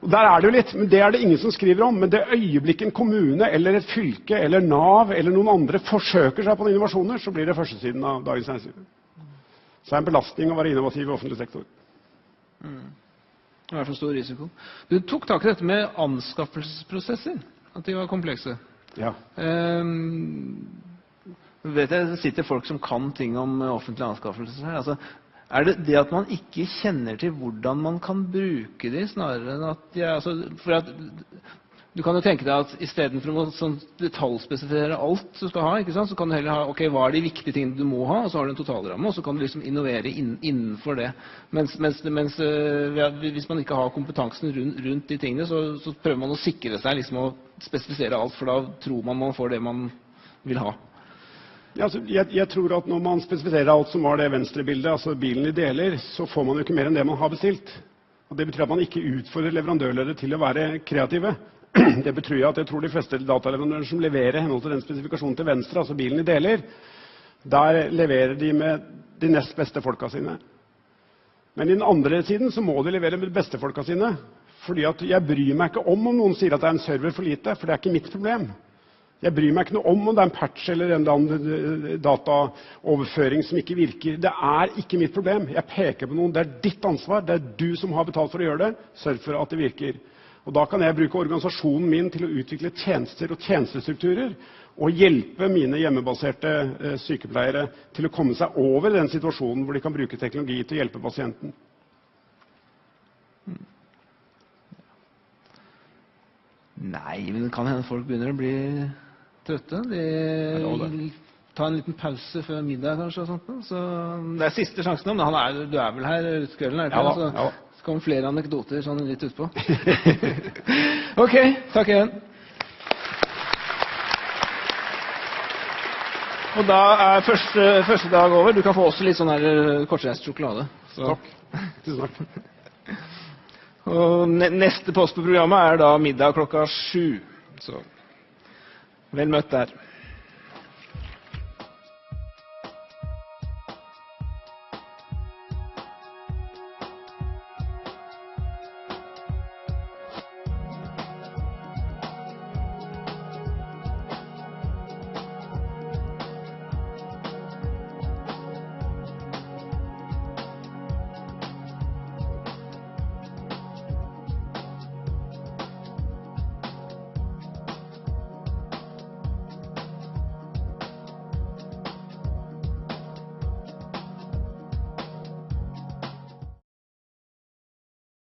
der er det jo litt, men det er det ingen som skriver om. Men det øyeblikk en kommune eller et fylke eller Nav eller noen andre forsøker seg på innovasjoner, så blir det førstesiden av Dagens Næringsliv. Så det er en belastning å være innovativ i offentlig sektor. Det er for stor risiko. Du tok tak i dette med anskaffelsesprosesser, at de var komplekse. Ja. Vet jeg, det sitter folk som kan ting om offentlige anskaffelser her. Altså, er det det at man ikke kjenner til hvordan man kan bruke de, snarere enn at de er, for at du kan jo tenke deg at i stedet for å sånn detaljspesifisere alt du skal ha, ikke sant, så kan du heller ha, ok, hva er de viktige tingene du må ha, og så har du en totalramme, og så kan du liksom innovere innenfor det. Mens hvis man ikke har kompetansen rundt de tingene, så prøver man å sikre seg liksom å spesifisere alt, for da tror man får det man vil ha. Ja, altså, jeg tror at når man spesifiserer alt som var det venstre bildet, altså bilen i deler, så får man jo ikke mer enn det man har bestilt. Og det betyr at man ikke utfordrer leverandørledere til å være kreative. Det betyr at jeg tror de fleste dataleverandører som leverer henhold til den spesifikasjonen til venstre, altså bilen i deler, der leverer de med de nest beste folka sine. Men i den andre siden så må de levere med de beste folka sine, fordi at jeg bryr meg ikke om noen sier at det er en server for lite, for det er ikke mitt problem. Jeg bryr meg ikke noe om det er en patch eller en eller annen dataoverføring som ikke virker. Det er ikke mitt problem. Jeg peker på noen. Det er ditt ansvar. Det er du som har betalt for å gjøre det. Sørg for at det virker.
Og da kan jeg bruke organisasjonen min til å utvikle tjenester og tjenestestrukturer, og hjelpe mine hjemmebaserte sykepleiere til å komme seg over den situasjonen hvor de kan bruke teknologi til å hjelpe pasienten.
Nei, men det kan hende folk begynner å bli trøtte. De tar en liten pause før middag kanskje og sånt. Så det er siste sjansen om. Du er vel her utkvelden, er det ikke?
Ja da.
Så kommer flere anekdoter sånn litt utpå. Ok, takk igjen. Og da er første dag over. Du kan få også litt sånn her kortreist sjokolade. Så.
Takk. Tusen takk.
Og neste post på programmet er da middag klokka 7. Så vel møtt der.